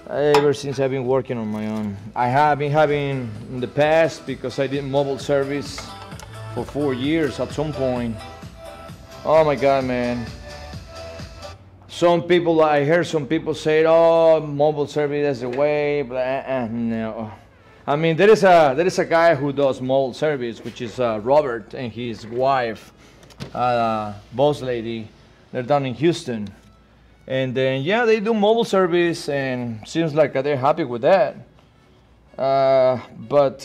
A: Ever since I've been working on my own. I have been having in the past, because I did mobile service for 4 years at some point. Oh my God, man. I heard some people say, oh, mobile service is the way, but no. I mean, there is a guy who does mobile service, which is Robert and his wife, boss lady. They're down in Houston. And then, yeah, they do mobile service, and seems like they're happy with that. But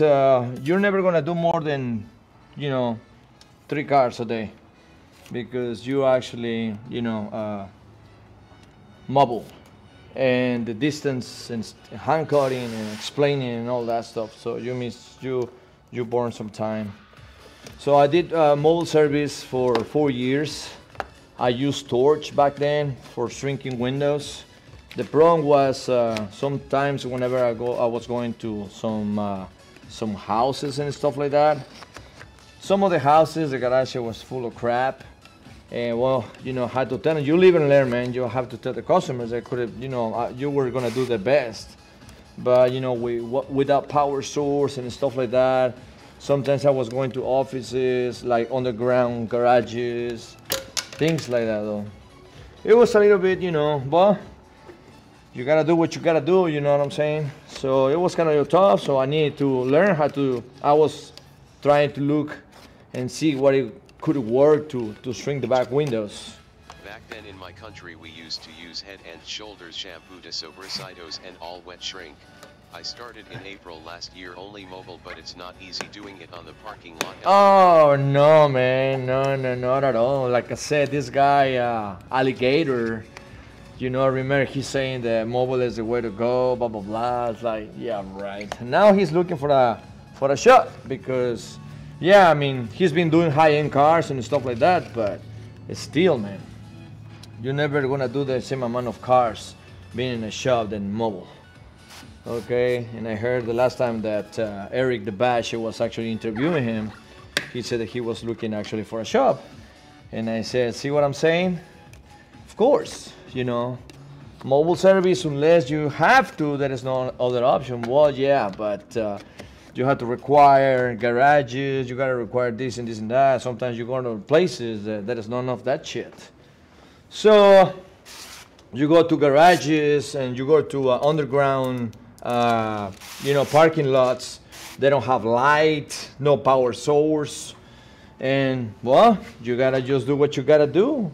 A: you're never going to do more than, 3 cars a day, because you actually, mobile, and the distance and hand cutting and explaining and all that stuff. So you burn some time. So I did mobile service for 4 years. I used torch back then for shrinking windows. The problem was sometimes whenever I was going to some houses and stuff like that. Some of the houses, the garage was full of crap. And well, had to tell them, you live and learn, man. You have to tell the customers that could have, you were gonna do the best. But without power source and stuff like that. Sometimes I was going to offices, like underground garages, things like that though. It was a little bit, but you gotta do what you gotta do, you know what I'm saying? So it was kind of tough, so I needed to learn I was trying to look and see what it could work to shrink the back windows.
B: Back then in my country we used to use Head and Shoulders shampoo to sobrecitos and all wet shrink. I started in April last year, only mobile, but it's not easy doing it on the parking lot.
A: Oh no, man, no, not at all. Like I said, this guy Alligator, I remember he's saying that mobile is the way to go, blah blah blah. It's like, yeah, right. Now he's looking for a shop, because yeah, I mean, he's been doing high-end cars and stuff like that, but it's still, man, you're never gonna do the same amount of cars being in a shop than mobile. Okay, and I heard the last time that Eric the Bash was actually interviewing him, he said that he was looking actually for a shop. And I said, see what I'm saying? Of course, mobile service, unless you have to, there is no other option. Well, yeah, but you have to require garages, you gotta require this and this and that. Sometimes you go to places that is none of that shit. So you go to garages and you go to underground parking lots. They don't have light, no power source, and well, you gotta just do what you gotta do.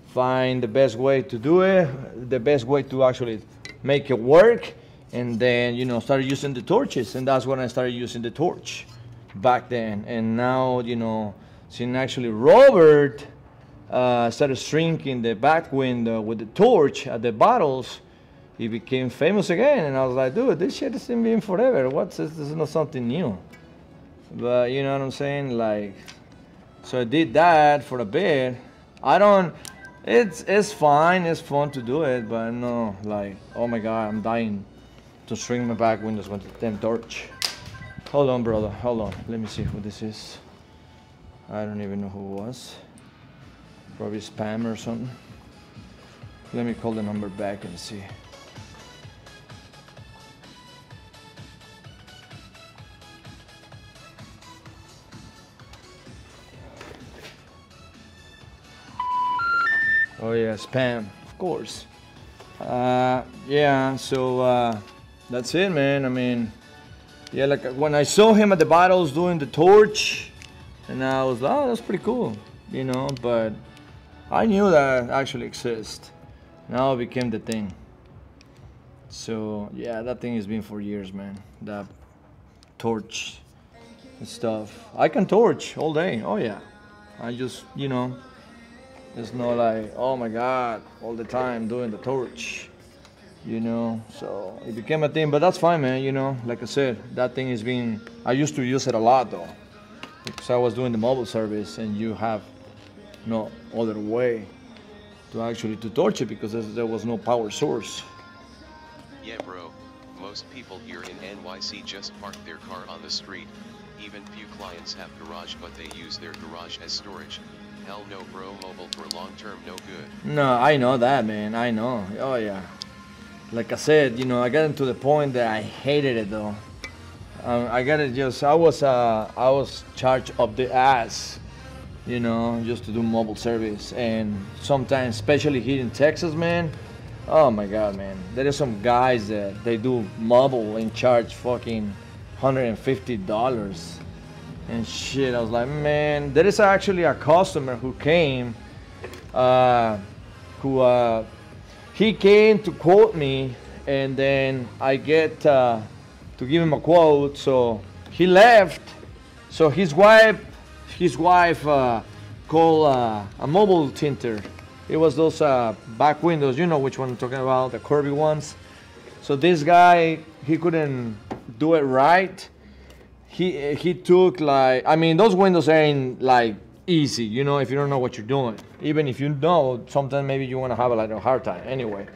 A: Find the best way to do it, the best way to actually make it work, and then start using the torches. And that's when I started using the torch back then. And now since actually Robert started shrinking the back window with the torch at the bottles, he became famous again. And I was like, dude, this shit has been forever. This is not something new. But you know what I'm saying? Like, so I did that for a bit. It's fine, it's fun to do it, but no, like, oh my God, I'm dying to shrink my back windows with the damn torch. Hold on, brother, hold on. Let me see who this is. I don't even know who it was. Probably spam or something. Let me call the number back and see. Oh yeah, spam, of course. Yeah, so that's it, man. I mean, yeah, like when I saw him at the battles doing the torch, and I was like, oh, that's pretty cool, you know. But I knew that actually exists. Now it became the thing. So yeah, that thing has been for years, man. That torch and stuff. I can torch all day. Oh yeah. I just, you know, it's not like, oh my God, all the time doing the torch, you know. So it became a thing, but that's fine, man. You know, like I said, that thing has been. I used to use it a lot though, because I was doing the mobile service, and you have no other way to actually to torch it because there was no power source.
B: Yeah bro, most people here in NYC just park their car on the street. Even few clients have garage but they use their garage as storage. Hell no bro, mobile for long term no good.
A: No, I know that, man. I know. Oh yeah. Like I said, you know, I got into the point that I hated it though. I got it just. I was charged up the ass, you know, just to do mobile service, and sometimes, especially here in Texas, man. Oh my God, man. There are some guys that they do mobile and charge fucking $150 and shit. I was like, man, there is actually a customer who came, he came to quote me, and then I get to give him a quote. So he left. So his wife called a mobile tinter. It was those back windows, you know which one I'm talking about, the curvy ones. So this guy, he couldn't do it right. He took like, I mean, those windows ain't like easy, you know, if you don't know what you're doing. Even if you know, sometimes maybe you want to have like a hard time. Anyway,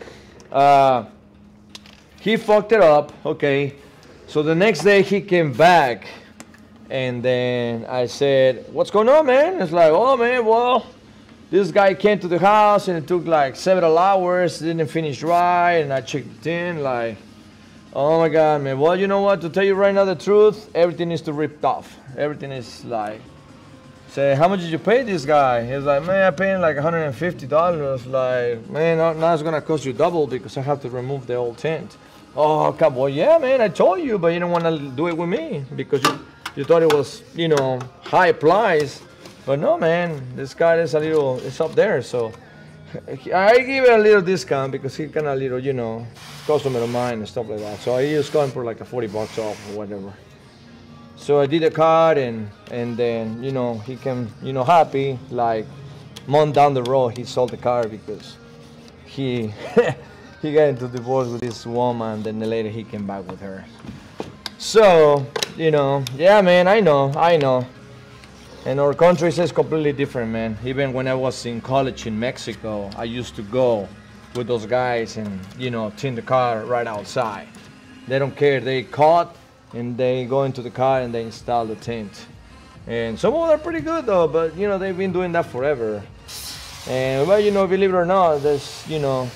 A: he fucked it up. Okay, so the next day he came back, and then I said, "What's going on, man?" It's like, "Oh man, well, this guy came to the house and it took like several hours, didn't finish right," and I checked it in like, oh my God, man. Well, you know what? To tell you right now the truth, everything is ripped off. Everything is like, say, how much did you pay this guy? He's like, man, I paid him like $150. Like, man, now it's gonna cost you double because I have to remove the old tint. Oh, come on, yeah, man, I told you, but you don't want to do it with me because you thought it was, you know, high price. But no, man, this guy is a little, it's up there. So I give it a little discount because he kind of little, you know, customer of mine and stuff like that. So I just got him for like a $40 off or whatever. So I did a card, and then, you know, he came, you know, happy. Like month down the road, he sold the car because he he got into divorce with this woman. Then later he came back with her. So, you know, yeah, man, I know. And our country is completely different, man. Even when I was in college in Mexico, I used to go with those guys and, you know, tint the car right outside. They don't care. They caught and they go into the car and they install the tint. And some of them are pretty good though, but you know, they've been doing that forever. And well, you know, believe it or not, there's, you know,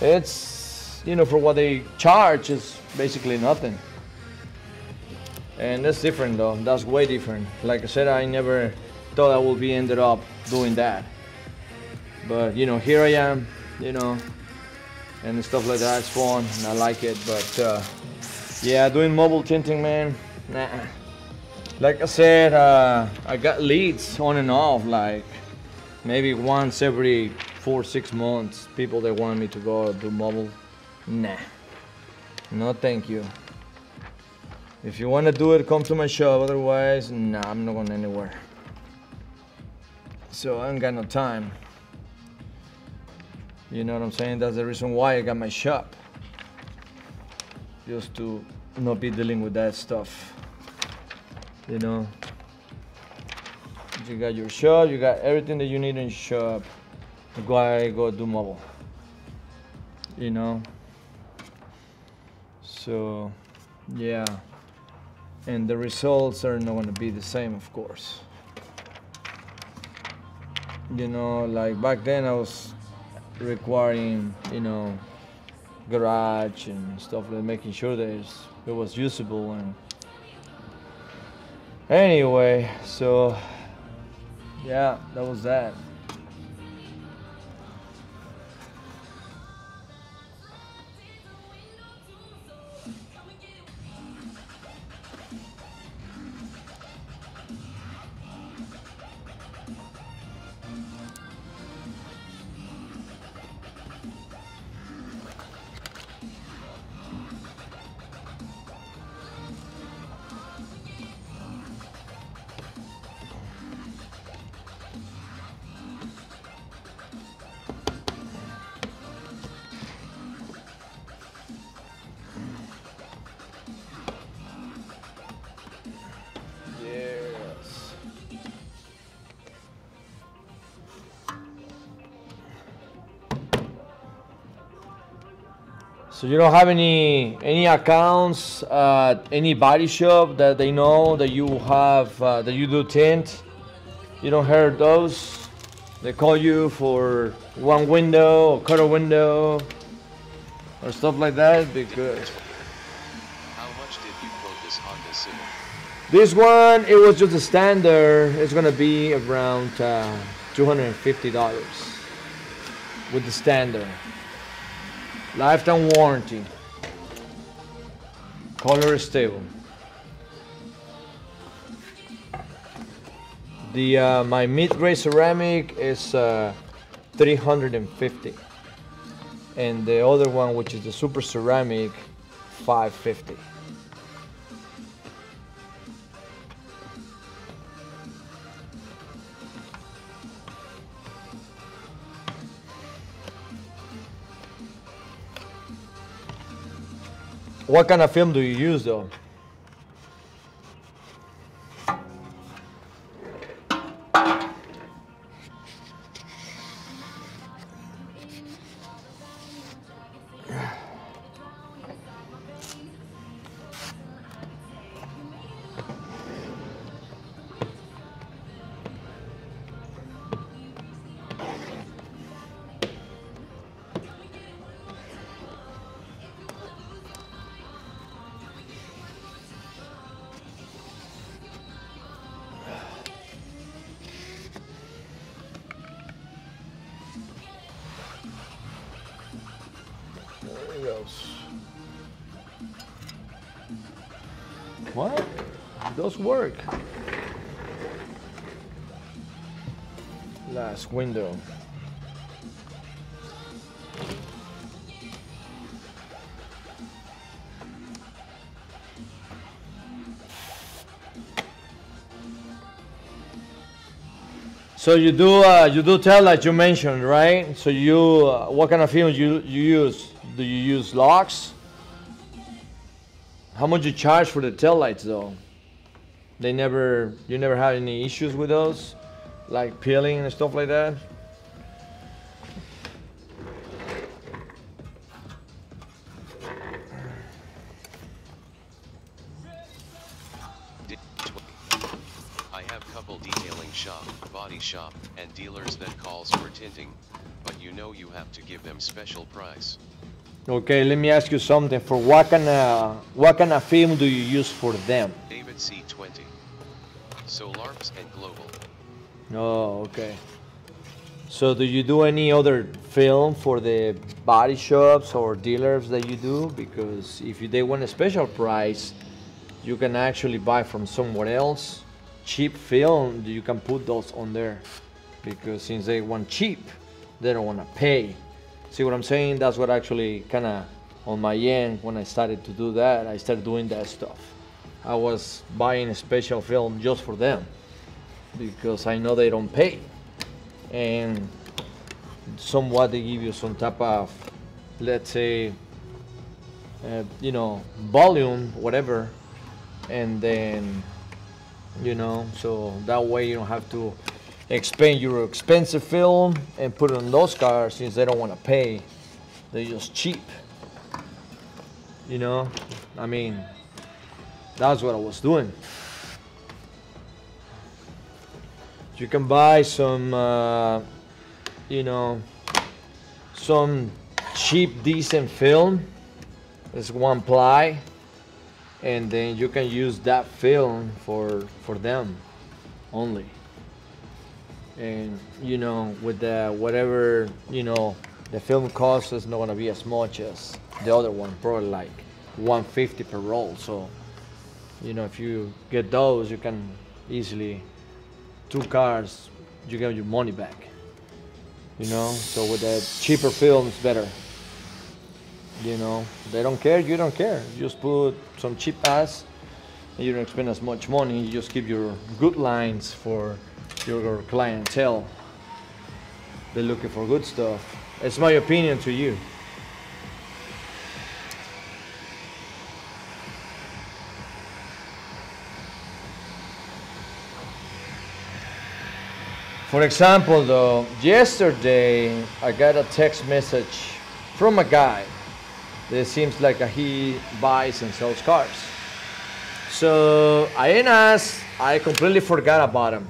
A: it's, you know, for what they charge is basically nothing. And that's different though, that's way different. Like I said, I never thought I would be ended up doing that. But you know, here I am, you know, and stuff like that, it's fun and I like it. But yeah, doing mobile tinting, man, nah. Like I said, I got leads on and off, like maybe once every 4-6 months, people that want me to go do mobile. Nah, no thank you. If you want to do it, come to my shop. Otherwise, nah, I'm not going anywhere. So I ain't got no time. You know what I'm saying? That's the reason why I got my shop. Just to not be dealing with that stuff. You know? You got your shop, you got everything that you need in your shop. Go do mobile. You know? So, yeah. And the results are not going to be the same, of course. You know, like back then I was requiring, you know, garage and stuff like making sure that it was usable. And anyway, so yeah, that was that. So you don't have any accounts at any body shop that they know that you have that you do tint? You don't hear those? They call you for one window, or cut a window, or stuff like that because.
B: How much did you quote this Honda Civic?
A: This one, it was just a standard. It's gonna be around $250 with the standard. Lifetime warranty. Color stable. The my mid-grade ceramic is 350, and the other one, which is the super ceramic, 550. What kind of film do you use though? What? It does work. Last window. So you do tell like you mentioned, right? So you what kind of film you use? Do you use locks? How much you charge for the tail lights though? You never had any issues with those, like peeling and stuff like that?
B: I have couple detailing shop, body shop, and dealers that calls for tinting, but you know you have to give them special price.
A: Okay, let me ask you something. For what kind of film do you use for them?
B: David C20. Solarps and Global.
A: Oh, okay. So do you do any other film for the body shops or dealers that you do? Because if they want a special price, you can actually buy from somewhere else. Cheap film, you can put those on there. Because since they want cheap, they don't want to pay. See what I'm saying? That's what actually kind of on my end, when I started to do that, I started doing that stuff. I was buying a special film just for them because I know they don't pay. And somewhat they give you some type of, let's say, you know, volume, whatever. And then, you know, so that way you don't have to expend your expensive film and put it on those cars since they don't want to pay. They're just cheap. You know, I mean, that's what I was doing. You can buy some, you know, some cheap, decent film. It's one ply, and then you can use that film for them only. And you know, with the whatever, you know, the film cost is not gonna be as much as the other one, probably like 150 per roll. So, you know, if you get those, you can easily 2 cars, you get your money back. You know, so with the cheaper film, it's better. You know, they don't care, you don't care. You just put some cheap ass, and you don't spend as much money. You just keep your good lines for your clientele. They're looking for good stuff. It's my opinion to you. For example though, yesterday I got a text message from a guy It seems like he buys and sells cars. So I didn't ask. I completely forgot about him.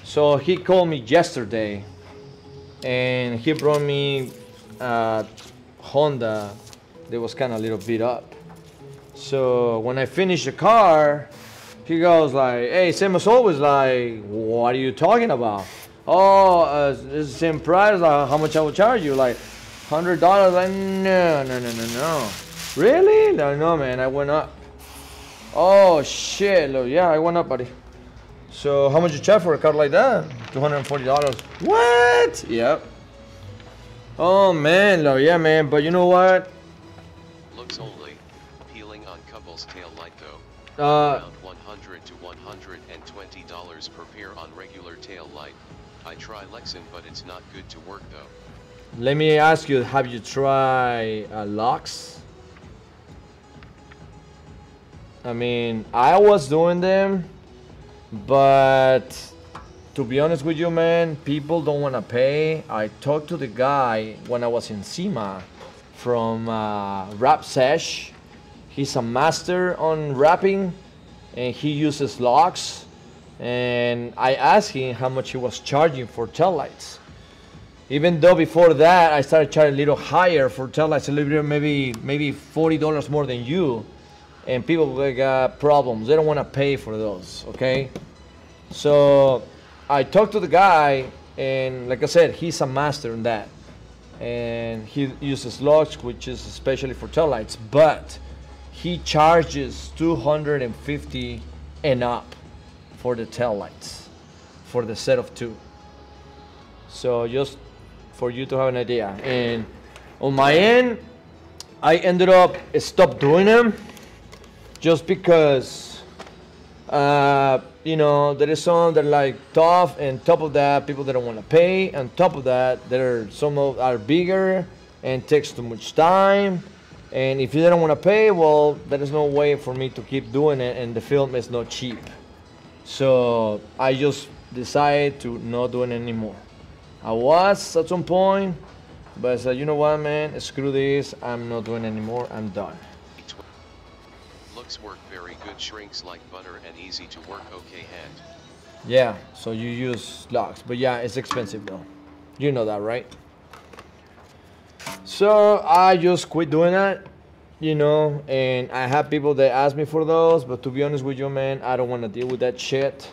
A: So he called me yesterday, and he brought me a Honda that was kind of a little beat up. So when I finished the car, he goes like, "Hey, same as always. Like, what are you talking about? Oh, it's the same price. Like, how much I will charge you? Like, $100?" Like, no. Really? No, man. I went up. Oh shit! Look, yeah, I went up, buddy. So how much you charge for a car like that? $240. What? Yep. Oh man, Look, yeah, man. But you know what?
B: Looks only. Peeling on couple's tail light though. Around $100 to $120 per pair on regular tail light. I try Lexan, but it's not good to work though.
A: Let me ask you, have you tried locks? I mean, I was doing them, but to be honest with you, man, people don't want to pay. I talked to the guy when I was in SEMA from Rap Sesh. He's a master on rapping, and he uses locks. And I asked him how much he was charging for taillights. Even though before that I started charging a little higher for taillights, a little bit, maybe $40 more than you. And people got problems. They don't want to pay for those, okay? So I talked to the guy, and like I said, he's a master in that. And he uses locks, which is especially for taillights, but he charges $250 and up for the taillights, for the set of 2. So just for you to have an idea. And on my end, I ended up stopped doing them. Just because, you know, there is some that are like tough, and top of that, people that don't want to pay. On top of that, some are bigger and takes too much time. And if you don't want to pay, well, there is no way for me to keep doing it, and the film is not cheap. So I just decided to not do it anymore. I was at some point, but I said, you know what, man, screw this. I'm not doing it anymore. I'm done.
B: Looks work very good, shrinks like butter and easy to work, okay hand.
A: Yeah, so you use locks, but yeah, it's expensive though. You know that, right? So I just quit doing that, you know, and I have people that ask me for those, but to be honest with you, man, I don't want to deal with that shit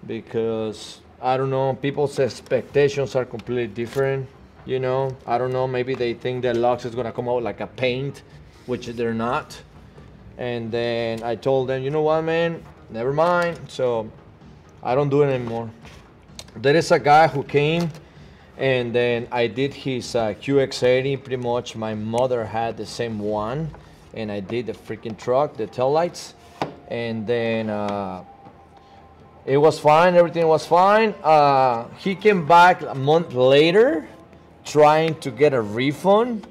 A: because, I don't know, people's expectations are completely different, you know. I don't know, maybe they think that locks is going to come out like a paint, which they're not. And then I told them, you know what, man, never mind. So I don't do it anymore. There is a guy who came, and then I did his QX80. Pretty much my mother had the same one, and I did the freaking truck, the taillights. And then it was fine, everything was fine. He came back a month later trying to get a refund,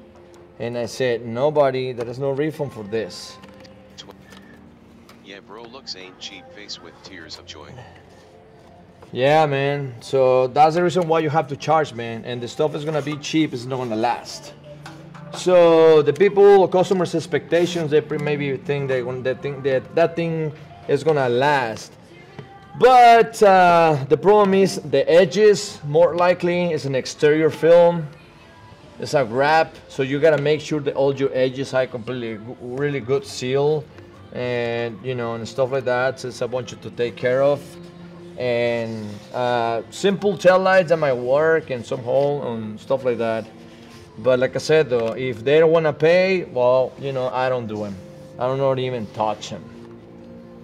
A: and I said, nobody, there is no refund for this.
B: Yeah, bro, looks ain't cheap, face with tears of joy.
A: Yeah, man. So that's the reason why you have to charge, man. And the stuff is gonna be cheap. It's not gonna last. So the people, customers' expectations, they maybe think that thing is gonna last. But the problem is the edges. More likely, it's an exterior film. It's a wrap, so you gotta make sure that all your edges have completely, really good seal. And you know, and stuff like that. So it's a bunch to take care of, and simple tail lights that might work, and some hole and stuff like that. But like I said though, if they don't want to pay, well, you know, I don't do them. I don't not even touch them.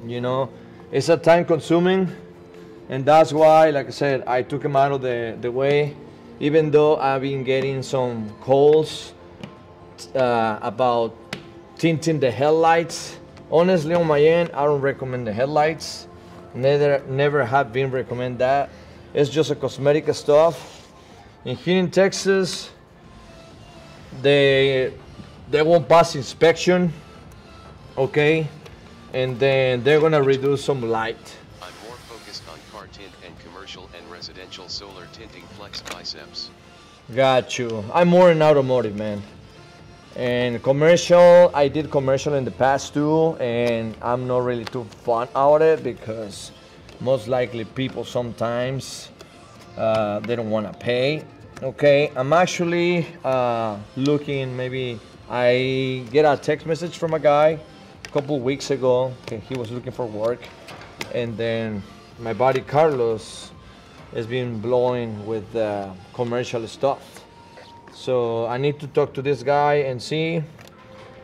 A: You know, it's a time consuming, and that's why, like I said, I took them out of the way. Even though I've been getting some calls about tinting the headlights. Honestly, on my end, I don't recommend the headlights. Never have been recommend that. It's just a cosmetic stuff. And here in Texas, they won't pass inspection, okay? And then they're gonna reduce some light.
B: I'm more focused on car tint and commercial and residential solar tinting flex biceps.
A: Got you. I'm more in automotive, man. And commercial, I did commercial in the past too, and I'm not really too fun out it because most likely people sometimes they don't want to pay. Okay, I'm actually looking, maybe I get a text message from a guy a couple weeks ago. Okay, he was looking for work, and then my buddy Carlos has been blowing with commercial stuff. So I need to talk to this guy and see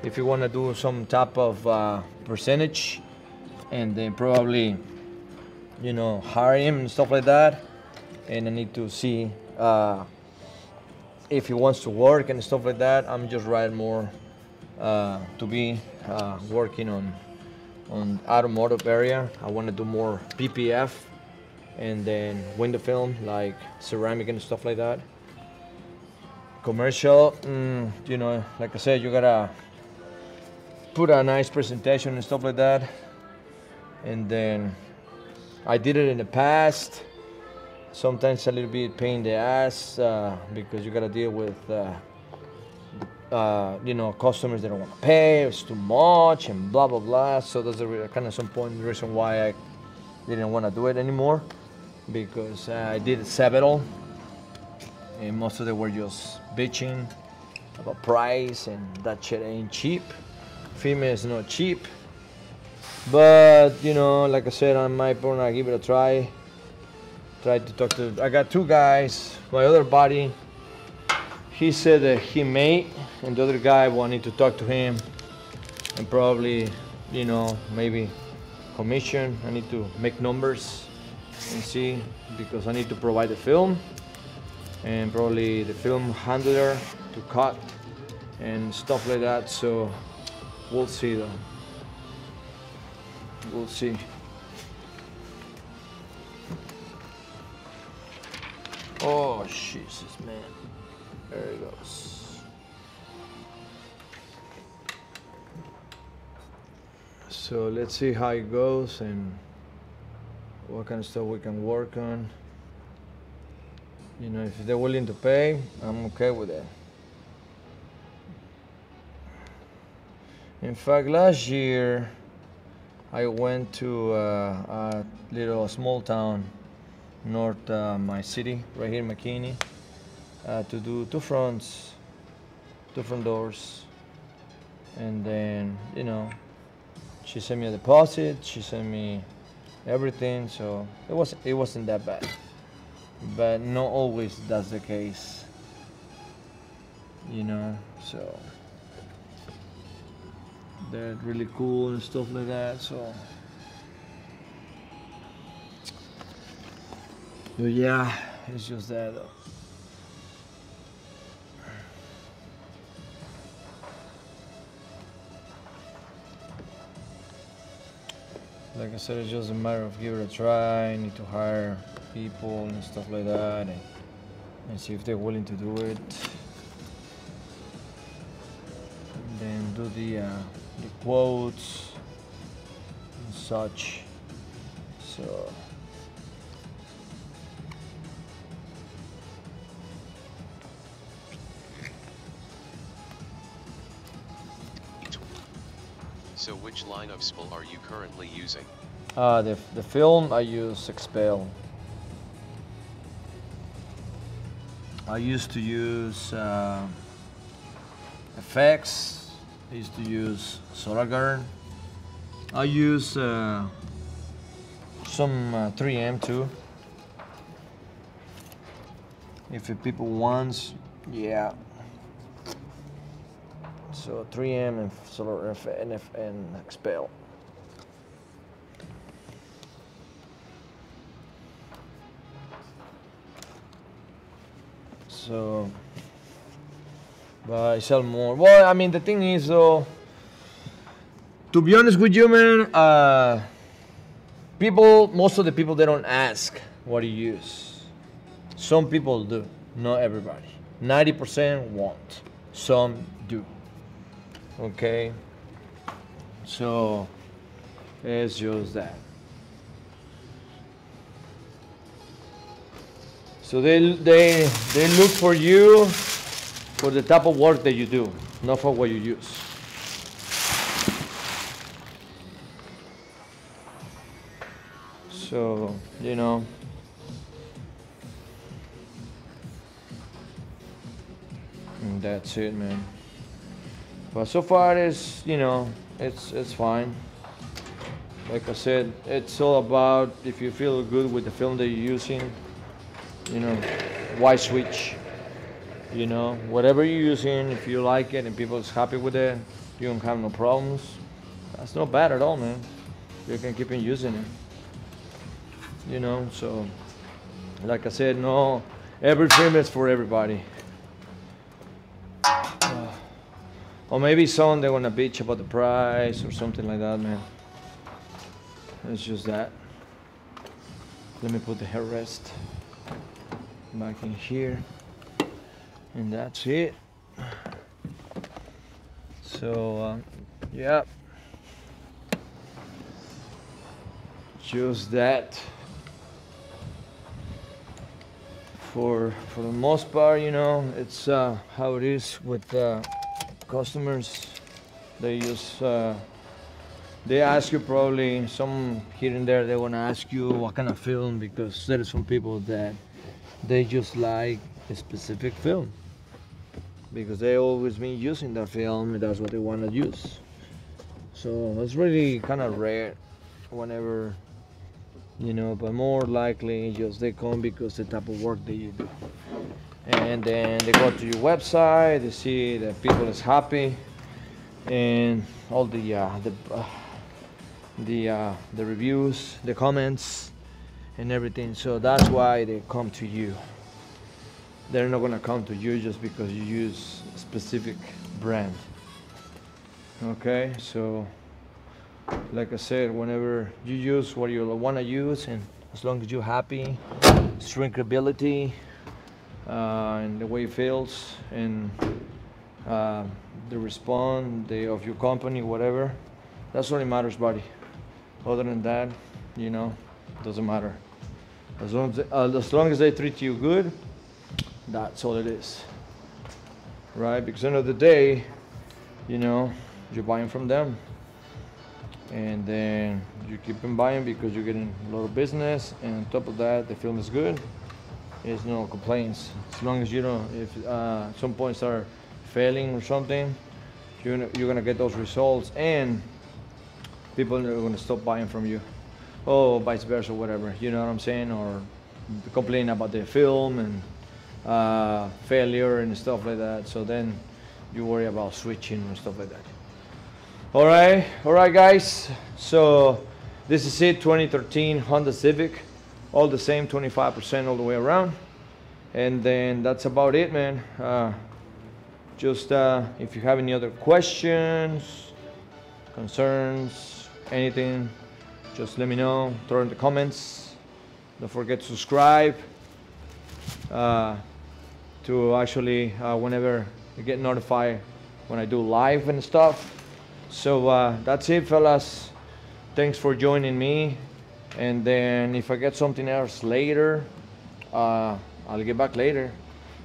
A: if you want to do some type of percentage, and then probably, you know, hire him and stuff like that. And I need to see if he wants to work and stuff like that. I'm just right more to be working on automotive area. I want to do more PPF and then window film like ceramic and stuff like that. Commercial, you know, like I said, you gotta put a nice presentation and stuff like that. And then I did it in the past. Sometimes a little bit pain in the ass because you gotta deal with you know, customers that don't want to pay, it's too much and blah blah blah. So that's a kind of some point the reason why I didn't want to do it anymore, because I did several and most of them were just bitching about price and that shit ain't cheap. Female is not cheap, but you know, like I said, I might wanna give it a try. Try to talk to. I got two guys. My other buddy, he said that he may, and the other guy wanted to talk to him, and probably, you know, maybe commission. I need to make numbers and see, because I need to provide the film and probably the film handler to cut and stuff like that. So we'll see though. We'll see. Oh Jesus, man. There it goes. So let's see how it goes and what kind of stuff we can work on. You know, if they're willing to pay, I'm okay with it. In fact, last year I went to a little small town north my city, right here in McKinney, to do two front doors. And then, you know, she sent me a deposit, she sent me everything, so it wasn't that bad. But not always that's the case, you know. So they're really cool and stuff like that. So, but yeah, it's just that though. Like I said, it's just a matter of give it a try. I need to hire people and stuff like that, and see if they're willing to do it. And then do the quotes and such. So
B: So which line of spool are you currently using?
A: the film I use Expel. I used to use FX. I used to use Solarguard. I use some 3M too. If people wants, yeah. So 3M and Solar and Expel. So, but I sell more. Well, I mean, the thing is though, to be honest with you, man, most of the people, they don't ask what you use. Some people do, not everybody. 90% won't, some do. Okay, so it's just that. So they look for you for the type of work that you do, not for what you use. So, you know, and that's it, man. But so far it's, you know, it's fine. Like I said, it's all about if you feel good with the film that you're using, you know, why switch? You know, whatever you're using, if you like it and people's happy with it, you don't have no problems. That's not bad at all, man. You can keep on using it. You know, so like I said, no, every film is for everybody. Or maybe some they wanna bitch about the price or something like that, man. It's just that. Let me put the headrest back in here, and that's it. So yeah, just that. For the most part, you know, it's how it is with customers. They use they ask you probably some here and there. They want to ask you what kind of film, because there are some people that they just like a specific film because they always been using that film and that's what they want to use. So it's really kind of rare whenever, you know, but more likely just they come because the type of work that you do. And then they go to your website, they see that people is happy and all the reviews, the comments and everything. So that's why they come to you. They're not gonna come to you just because you use a specific brand. Okay, so like I said, whenever you use what you want to use, and as long as you're happy, shrinkability, and the way it feels, and the response of your company, whatever, that's what matters, buddy. Other than that, you know, doesn't matter. As long as they treat you good, that's all it is, right? Because at the end of the day, you know, you're buying from them. And then you keep on buying because you're getting a lot of business, and on top of that, the film is good. There's no complaints. As long as you don't, if some points are failing or something, you're gonna get those results, and people are gonna stop buying from you. Oh, vice versa, whatever. You know what I'm saying? Or complain about the film and failure and stuff like that. So then you worry about switching and stuff like that. All right, guys. So this is it, 2013 Honda Civic, all the same, 25% all the way around, and then that's about it, man. Just if you have any other questions, concerns, anything, just let me know. Throw in the comments. Don't forget to subscribe to actually whenever you get notified when I do live and stuff. So that's it, fellas. Thanks for joining me. And then if I get something else later, I'll get back later.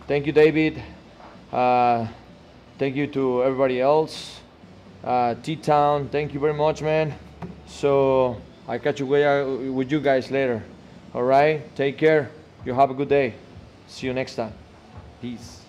A: Thank you, David. Thank you to everybody else. T-Town, thank you very much, man. So I'll catch you with you guys later. All right, take care. You have a good day. See you next time. Peace.